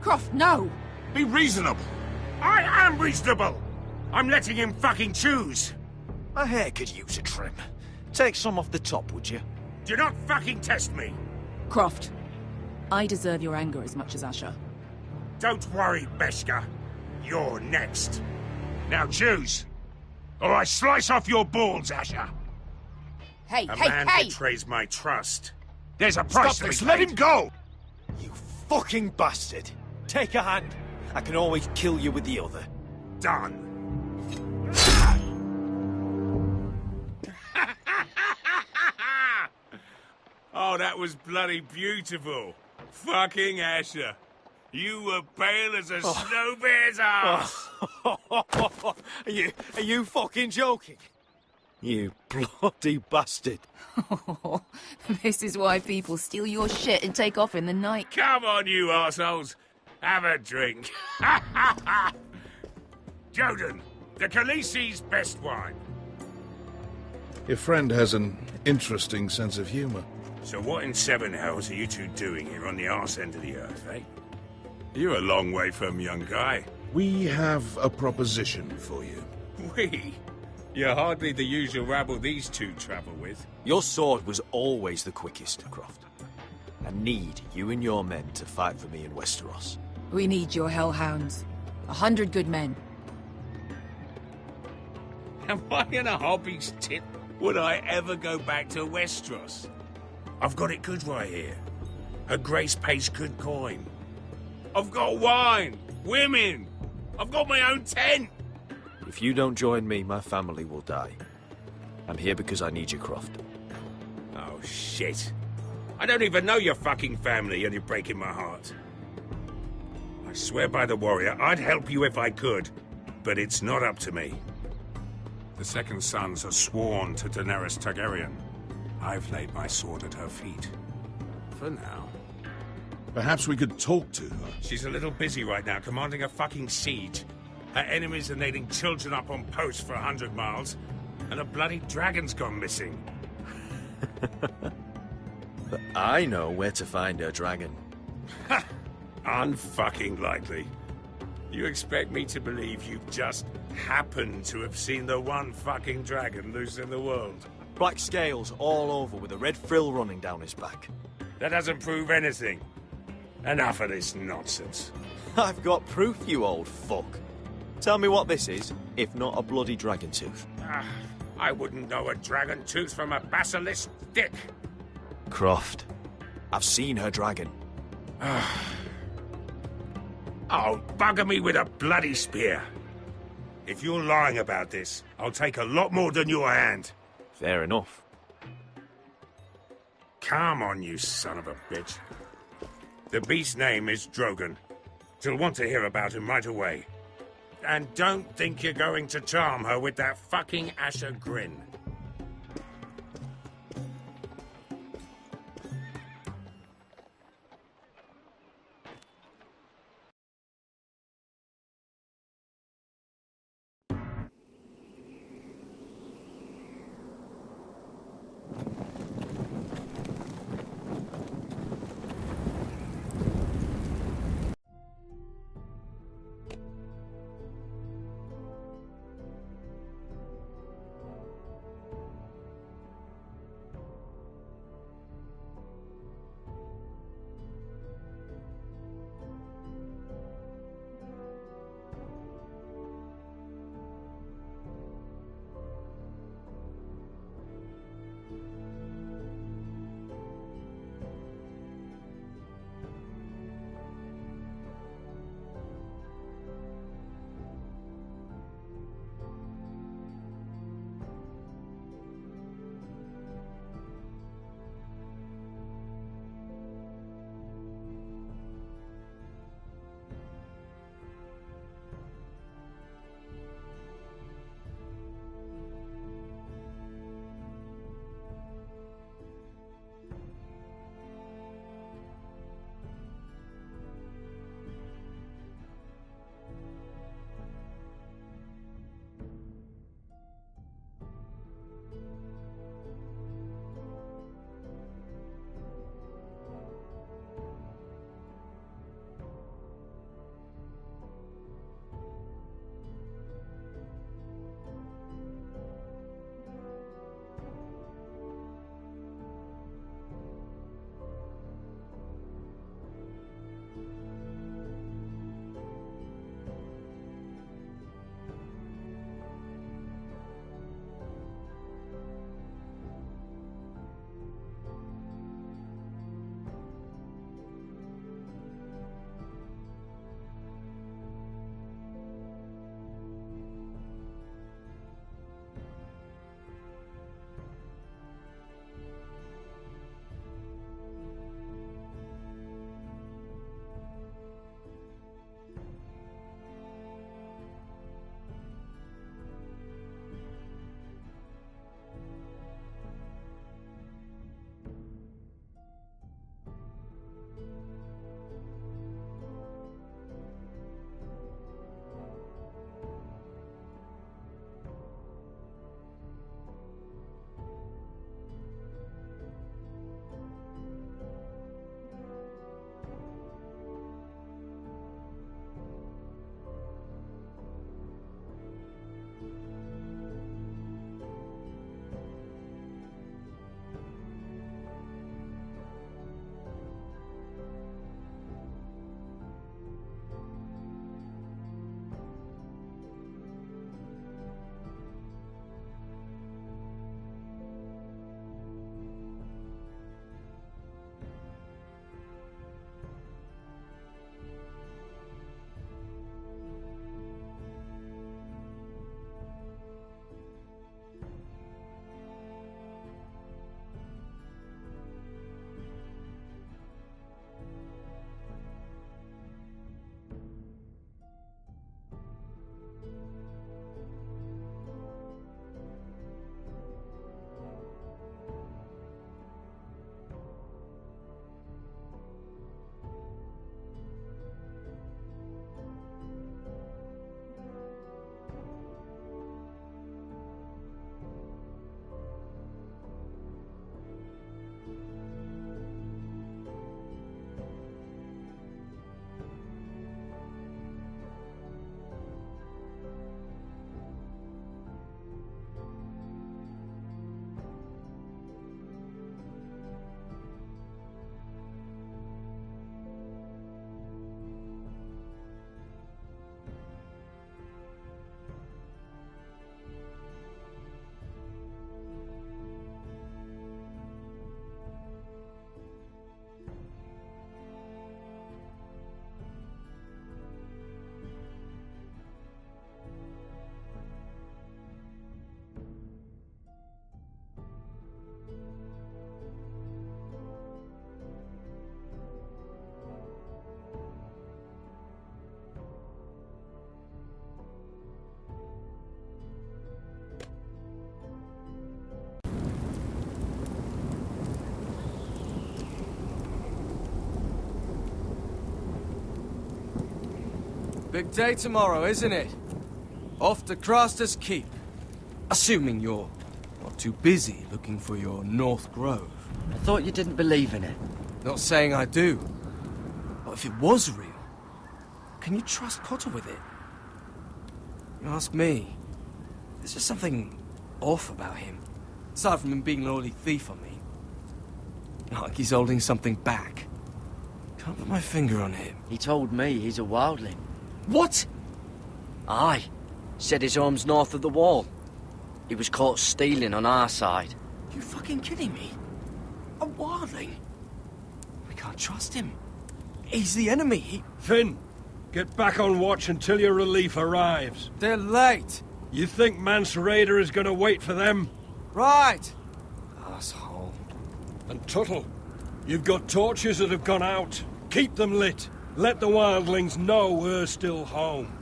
Speaker 6: Croft, no!
Speaker 3: Be reasonable! I am reasonable! I'm letting him fucking choose!
Speaker 4: My hair could use a trim. Take some off the top, would you?
Speaker 3: Do not fucking test me!
Speaker 6: Croft, I deserve your anger as much as Asher.
Speaker 3: Don't worry, Beskha. You're next. Now choose, or I slice off your balls, Asher.
Speaker 6: Hey,
Speaker 3: A man betrays my trust. There's a price to be paid.
Speaker 16: Let him go!
Speaker 4: You fucking bastard! Take a hand. I can always kill you with the other.
Speaker 3: Done. Oh, that was bloody beautiful. Fucking Asher. You were pale as a snow bear's ass.
Speaker 4: Are you fucking joking? You bloody bastard.
Speaker 6: This is why people steal your shit and take off in the night.
Speaker 3: Come on, you arseholes. Have a drink. Joden, the Khaleesi's best wine.
Speaker 16: Your friend has an interesting sense of humor.
Speaker 3: So what in seven hells are you two doing here on the arse end of the earth, eh? You're a long way from, young guy.
Speaker 16: We have a proposition for you.
Speaker 3: We? You're hardly the usual rabble these two travel with.
Speaker 4: Your sword was always the quickest, Croft. I need you and your men to fight for me in Westeros.
Speaker 6: We need your hellhounds. 100 good men.
Speaker 3: Am I in a hobby's tip? Would I ever go back to Westeros? I've got it good right here. Her Grace pays good coin. I've got wine, women. I've got my own tent.
Speaker 4: If you don't join me, my family will die. I'm here because I need you, Croft.
Speaker 3: Oh, shit. I don't even know your fucking family and you're breaking my heart. I swear by the warrior, I'd help you if I could, but it's not up to me. The Second Sons are sworn to Daenerys Targaryen. I've laid my sword at her feet. For now.
Speaker 16: Perhaps we could talk to her.
Speaker 3: She's a little busy right now, commanding a fucking siege. Her enemies are nailing children up on posts for 100 miles, and a bloody dragon's gone missing.
Speaker 4: But I know where to find her dragon.
Speaker 3: Ha! Unfucking likely. You expect me to believe you've just happened to have seen the one fucking dragon loose in the world?
Speaker 4: Black scales all over with a red frill running down his back.
Speaker 3: That doesn't prove anything. Enough of this nonsense.
Speaker 4: I've got proof, you old fuck. Tell me what this is, if not a bloody dragon tooth.
Speaker 3: I wouldn't know a dragon tooth from a basilisk dick.
Speaker 4: Croft, I've seen her dragon.
Speaker 3: Oh, bugger me with a bloody spear. If you're lying about this, I'll take a lot more than your hand.
Speaker 4: Fair enough.
Speaker 3: Come on, you son of a bitch. The beast's name is Drogon. She'll want to hear about him right away. And don't think you're going to charm her with that fucking Asher grin.
Speaker 9: Big day tomorrow, isn't it? Off to Craster's Keep. Assuming you're not too busy looking for your North Grove.
Speaker 12: I thought you didn't believe in it.
Speaker 9: Not saying I do. But if it was real, can you trust Potter with it? You ask me, there's just something off about him. Aside from him being an early thief on me. Like he's holding something back. Can't put my finger on him.
Speaker 12: He told me he's a wildling.
Speaker 9: What?
Speaker 12: Aye. Said his home's north of the wall. He was caught stealing on our side.
Speaker 9: You fucking kidding me? A wildling? We can't trust him. He's the enemy.
Speaker 17: Finn, get back on watch until your relief arrives.
Speaker 9: They're late.
Speaker 17: You think Mance Rayder is going to wait for them?
Speaker 9: Right. Asshole.
Speaker 17: And Tuttle, you've got torches that have gone out. Keep them lit. Let the wildlings know we're still home.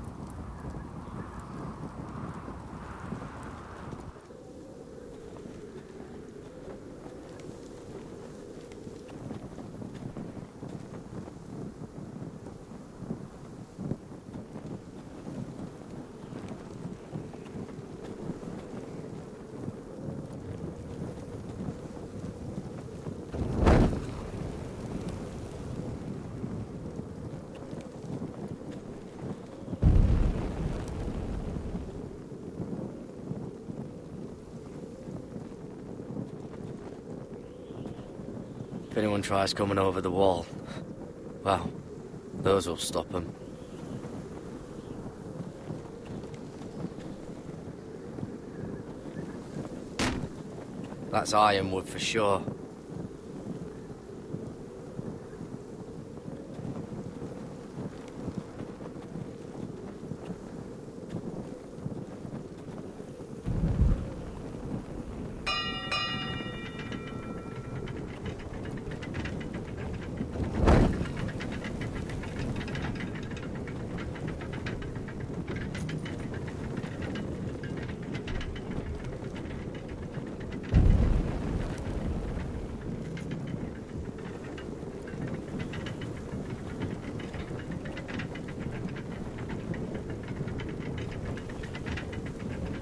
Speaker 12: If anyone tries coming over the wall, well, those will stop them. That's ironwood for sure.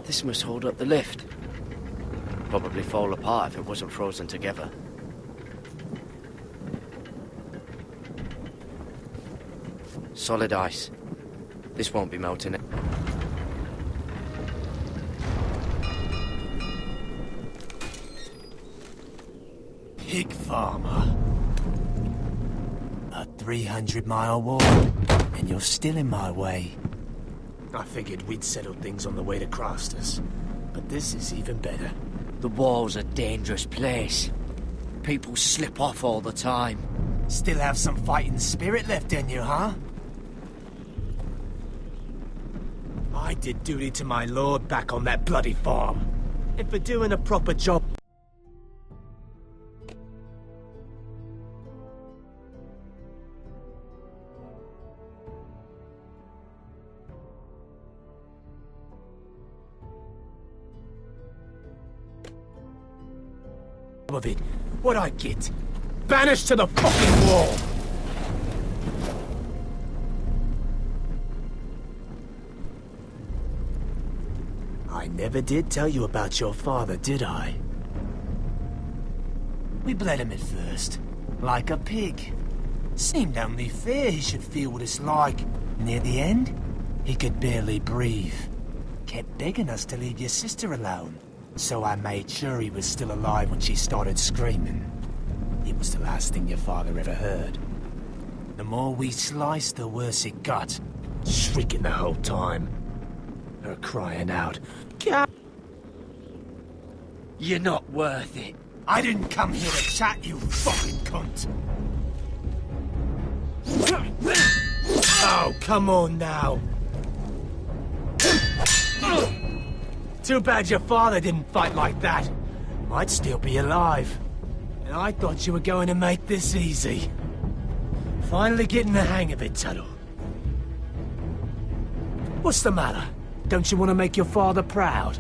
Speaker 12: This must hold up the lift. Probably fall apart if it wasn't frozen together. Solid ice. This won't be melting it.
Speaker 1: Pig farmer. A 300-mile walk, and you're still in my way. I figured we'd settled things on the way to Craster's, but this is even better.
Speaker 12: The wall's a dangerous place. People slip off all the time.
Speaker 1: Still have some fighting spirit left in you, huh? I did duty to my lord back on that bloody farm. And for doing a proper job of it, what'd I get? Banished to the fucking wall! I never did tell you about your father, did I? We bled him at first, like a pig. Seemed only fair he should feel what it's like. Near the end, he could barely breathe. Kept begging us to leave your sister alone. So I made sure he was still alive when she started screaming. It was the last thing your father ever heard. The more we sliced, the worse it got. Shrieking the whole time. Her crying out, "God!"
Speaker 12: You're not worth it.
Speaker 1: I didn't come here to chat, you fucking cunt! Oh, come on now! Too bad your father didn't fight like that. Might still be alive. And I thought you were going to make this easy. Finally getting the hang of it, Tuttle. What's the matter? Don't you want to make your father proud?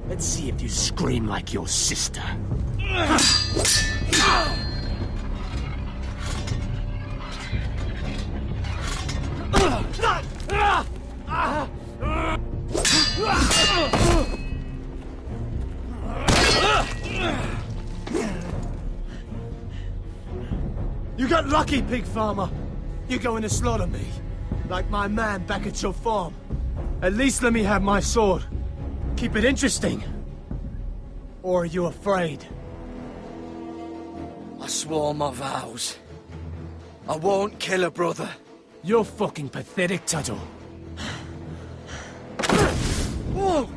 Speaker 1: Let's see if you scream like your sister.
Speaker 20: You got lucky, pig farmer. You're going to slaughter me, like my man back at your farm. At least let me have my sword. Keep it interesting. Or are you afraid?
Speaker 12: I swore my vows. I won't kill a brother.
Speaker 20: You're fucking pathetic, Tuttle.
Speaker 12: Whoa!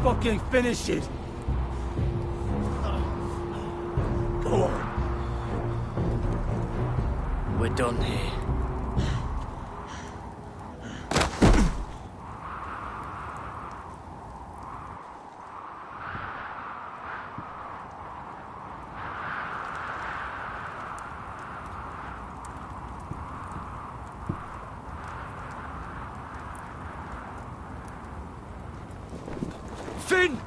Speaker 20: Fucking finish it. Go on.
Speaker 12: We're done here.
Speaker 20: Finn!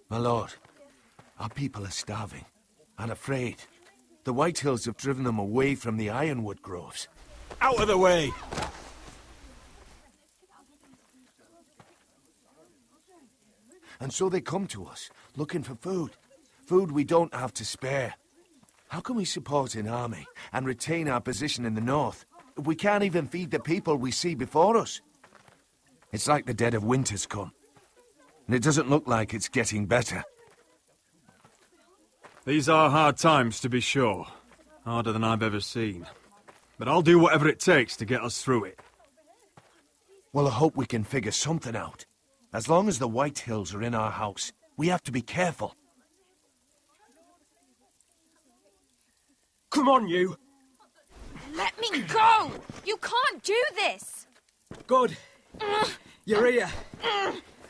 Speaker 5: My lord, our people are starving and afraid. The White Hills have driven them away from the ironwood groves.
Speaker 19: Out of the way!
Speaker 5: And so they come to us, looking for food. Food we don't have to spare. How can we support an army and retain our position in the north if we can't even feed the people we see before us? It's like the dead of winter's come. And it doesn't look like it's getting better.
Speaker 2: These are hard times, to be sure. Harder than I've ever seen. But I'll do whatever it takes to get us through it.
Speaker 5: Well, I hope we can figure something out. As long as the White Hills are in our house, we have to be careful.
Speaker 20: Come on, you!
Speaker 14: Let me go! You can't do this!
Speaker 20: Good. You're here.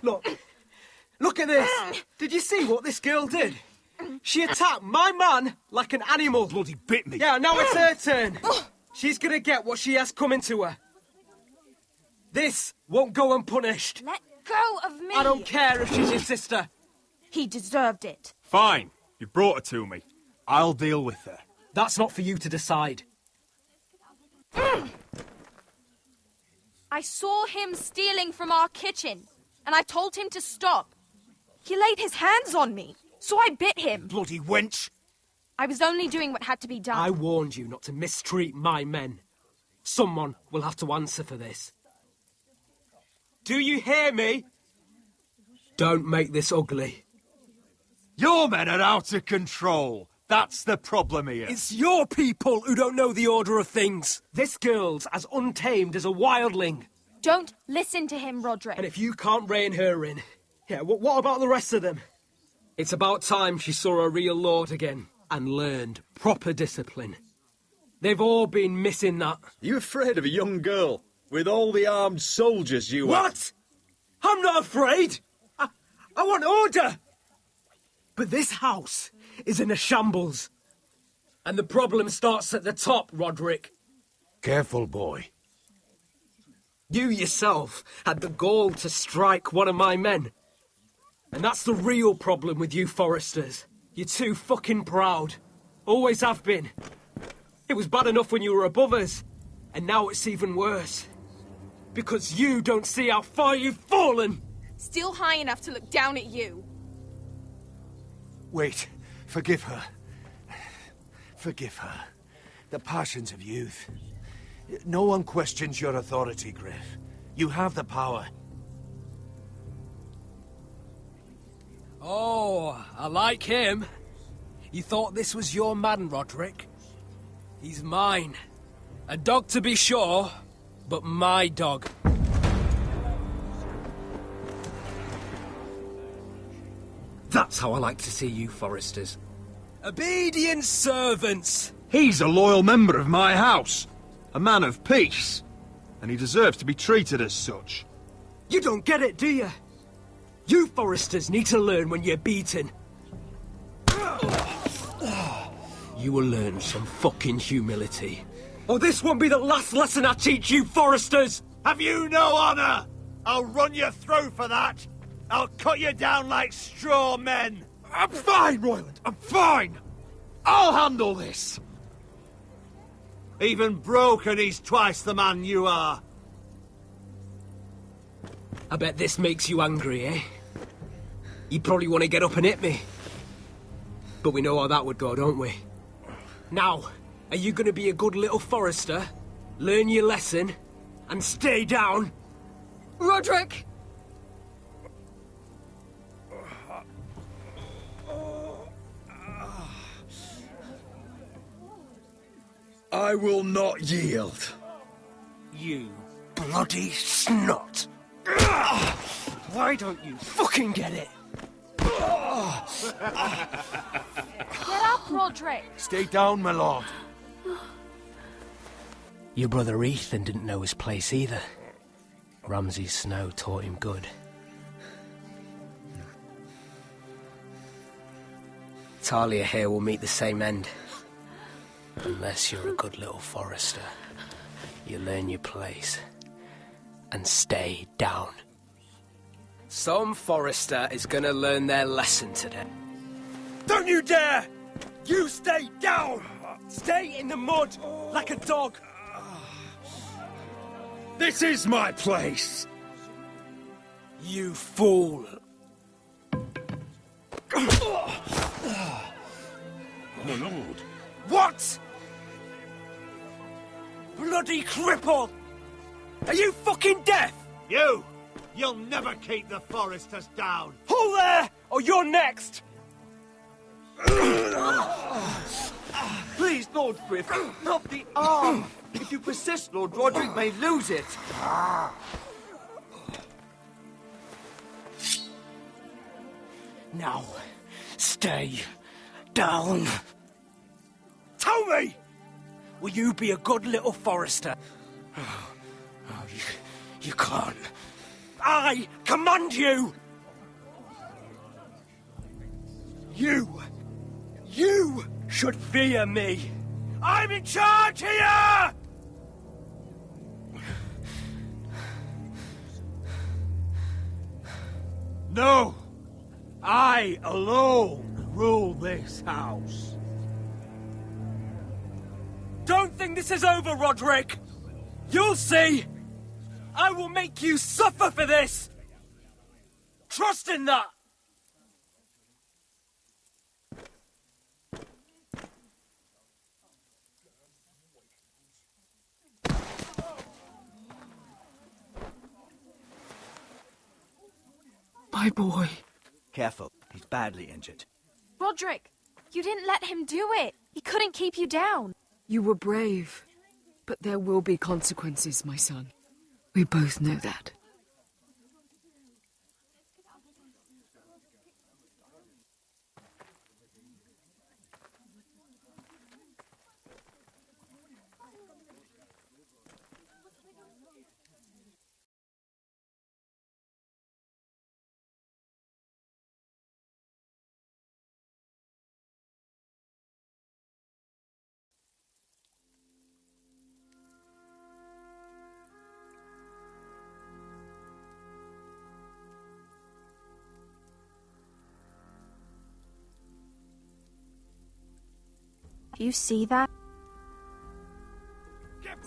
Speaker 20: Look at this! Did you see what this girl did? She attacked my man like an animal.
Speaker 19: Bloody bit me.
Speaker 20: Yeah, now it's her turn. She's gonna get what she has coming to her. This won't go unpunished.
Speaker 14: Let go of me!
Speaker 20: I don't care if she's your sister.
Speaker 14: He deserved it.
Speaker 2: Fine. You brought her to me. I'll deal with her.
Speaker 20: That's not for you to decide.
Speaker 14: I saw him stealing from our kitchen, and I told him to stop. He laid his hands on me, so I bit him.
Speaker 19: Bloody wench!
Speaker 14: I was only doing what had to be done.
Speaker 20: I warned you not to mistreat my men. Someone will have to answer for this. Do you hear me? Don't make this ugly.
Speaker 19: Your men are out of control. That's the problem here.
Speaker 20: It's your people who don't know the order of things. This girl's as untamed as a wildling.
Speaker 14: Don't listen to him, Roderick.
Speaker 20: And if you can't rein her in, yeah, what about the rest of them? It's about time she saw a real lord again and learned proper discipline. They've all been missing that.
Speaker 22: You afraid of a young girl with all the armed soldiers you have?
Speaker 20: What? I'm not afraid. I want order. But this house is in a shambles. And the problem starts at the top, Roderick.
Speaker 5: Careful, boy.
Speaker 20: You yourself had the gall to strike one of my men. And that's the real problem with you Foresters. You're too fucking proud. Always have been. It was bad enough when you were above us, and now it's even worse. Because you don't see how far you've fallen!
Speaker 14: Still high enough to look down at you.
Speaker 18: Wait. Forgive her. Forgive her. The passions of youth. No one questions your authority, Griff. You have the power.
Speaker 20: Oh, I like him. You thought this was your man, Roderick? He's mine. A dog to be sure, but my dog. That's how I like to see you, Foresters. Obedient servants!
Speaker 19: He's a loyal member of my house. A man of peace. And he deserves to be treated as such.
Speaker 20: You don't get it, do you? You Foresters need to learn when you're beaten. You will learn some fucking humility. Or this won't be the last lesson I teach you, Foresters!
Speaker 18: Have you no honor? I'll run you through for that. I'll cut you down like straw men.
Speaker 19: I'm fine, Royland. I'm fine. I'll handle this.
Speaker 18: Even broken, he's twice the man you are.
Speaker 20: I bet this makes you angry, eh? You probably want to get up and hit me. But we know how that would go, don't we? Now, are you going to be a good little Forester, learn your lesson, and stay down?
Speaker 15: Roderick!
Speaker 19: I will not yield.
Speaker 20: You bloody snot! Why don't you fucking get it?
Speaker 14: Get up, Roderick!
Speaker 18: Stay down, my lord.
Speaker 20: Your brother Ethan didn't know his place either. Ramsay Snow taught him good. Talia here will meet the same end. Unless you're a good little Forester. You learn your place. And stay down. Some Forester is gonna learn their lesson today. Don't you dare! You stay down! Stay in the mud, like a dog!
Speaker 19: This is my place!
Speaker 20: You fool!
Speaker 3: My lord.
Speaker 20: What?! Bloody cripple! Are you fucking deaf?!
Speaker 18: You'll never keep the Foresters down!
Speaker 20: Hold there, or you're next!
Speaker 12: Please, Lord Griff, not the arm! If you persist, Lord Roderick may lose it.
Speaker 20: Now, stay down. Tell me! Will you be a good little Forester? Oh, you can't. I command you! You should fear me! I'm in charge here!
Speaker 18: No! I alone rule this house.
Speaker 20: Don't think this is over, Roderick! You'll see! I will make you suffer for this! Trust in that!
Speaker 15: My boy.
Speaker 11: Careful, he's badly injured.
Speaker 14: Roderick, you didn't let him do it. He couldn't keep you down.
Speaker 15: You were brave. But there will be consequences, my son. We both know that.
Speaker 14: Do you see that?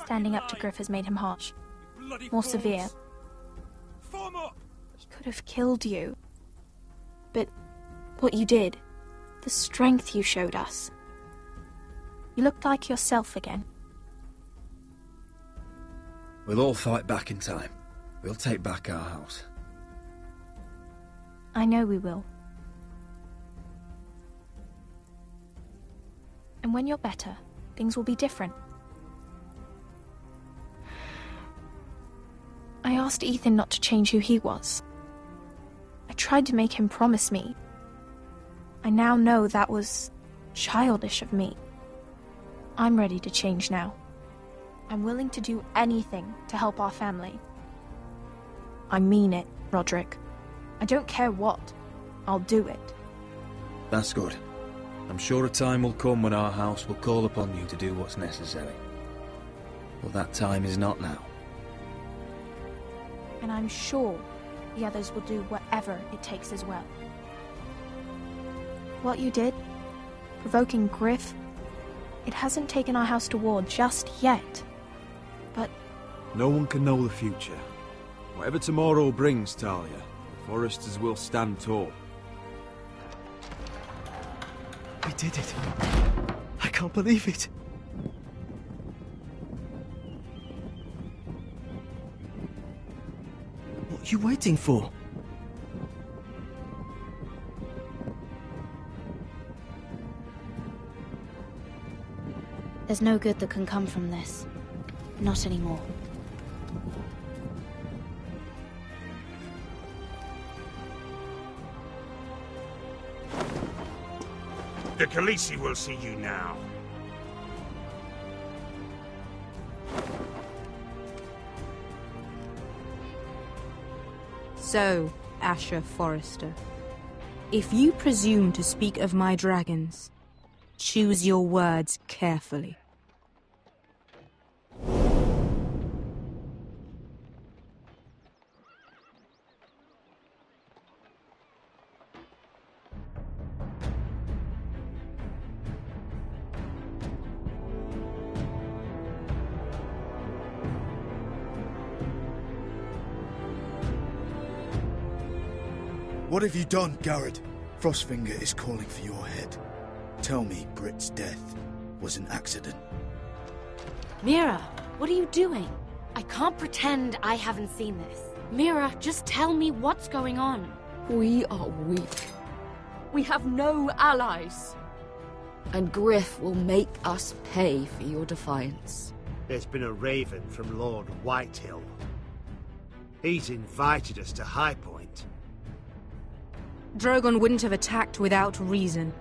Speaker 14: Standing up to Griff has made him harsh. More severe. He could have killed you. But what you did, the strength you showed us. You looked like yourself again.
Speaker 2: We'll all fight back in time. We'll take back our house.
Speaker 14: I know we will. And when you're better, things will be different. I asked Ethan not to change who he was. I tried to make him promise me. I now know that was childish of me. I'm ready to change now. I'm willing to do anything to help our family. I mean it, Roderick. I don't care what. I'll do it.
Speaker 2: That's good. I'm sure a time will come when our house will call upon you to do what's necessary. But that time is not now.
Speaker 14: And I'm sure the others will do whatever it takes as well. What you did, provoking Griff, it hasn't taken our house to war just yet. But
Speaker 19: no one can know the future. Whatever tomorrow brings, Talia, the Foresters will stand tall.
Speaker 13: We did it. I can't believe it. What are you waiting for?
Speaker 7: There's no good that can come from this. Not anymore.
Speaker 3: The Khaleesi will see you now.
Speaker 8: So, Asher Forrester, if you presume to speak of my dragons, choose your words carefully.
Speaker 11: What have you done, Garrett? Frostfinger is calling for your head. Tell me Britt's death was an accident.
Speaker 15: Mira, what are you doing? I can't pretend I haven't seen this. Mira, just tell me what's going on.
Speaker 6: We are weak. We have no allies. And Griff will make us pay for your defiance.
Speaker 18: There's been a raven from Lord Whitehill. He's invited us to High Point.
Speaker 8: Drogon wouldn't have attacked without reason.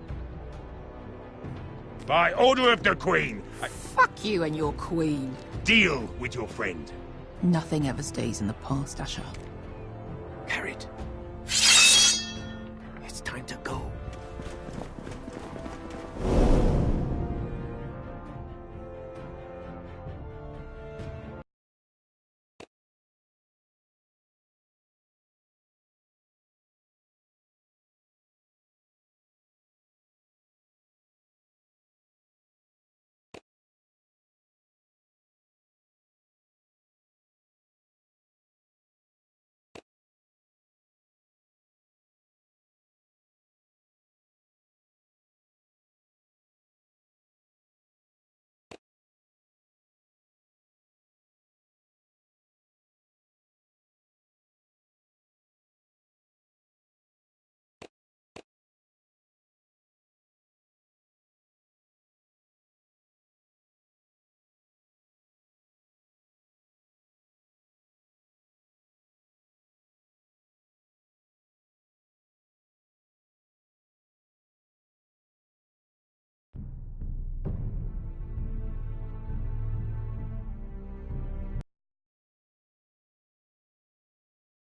Speaker 3: By order of the Queen,
Speaker 6: Fuck you and your queen.
Speaker 3: deal with your friend.
Speaker 6: Nothing ever stays in the past, Asher.
Speaker 5: Carrot. It's time to go.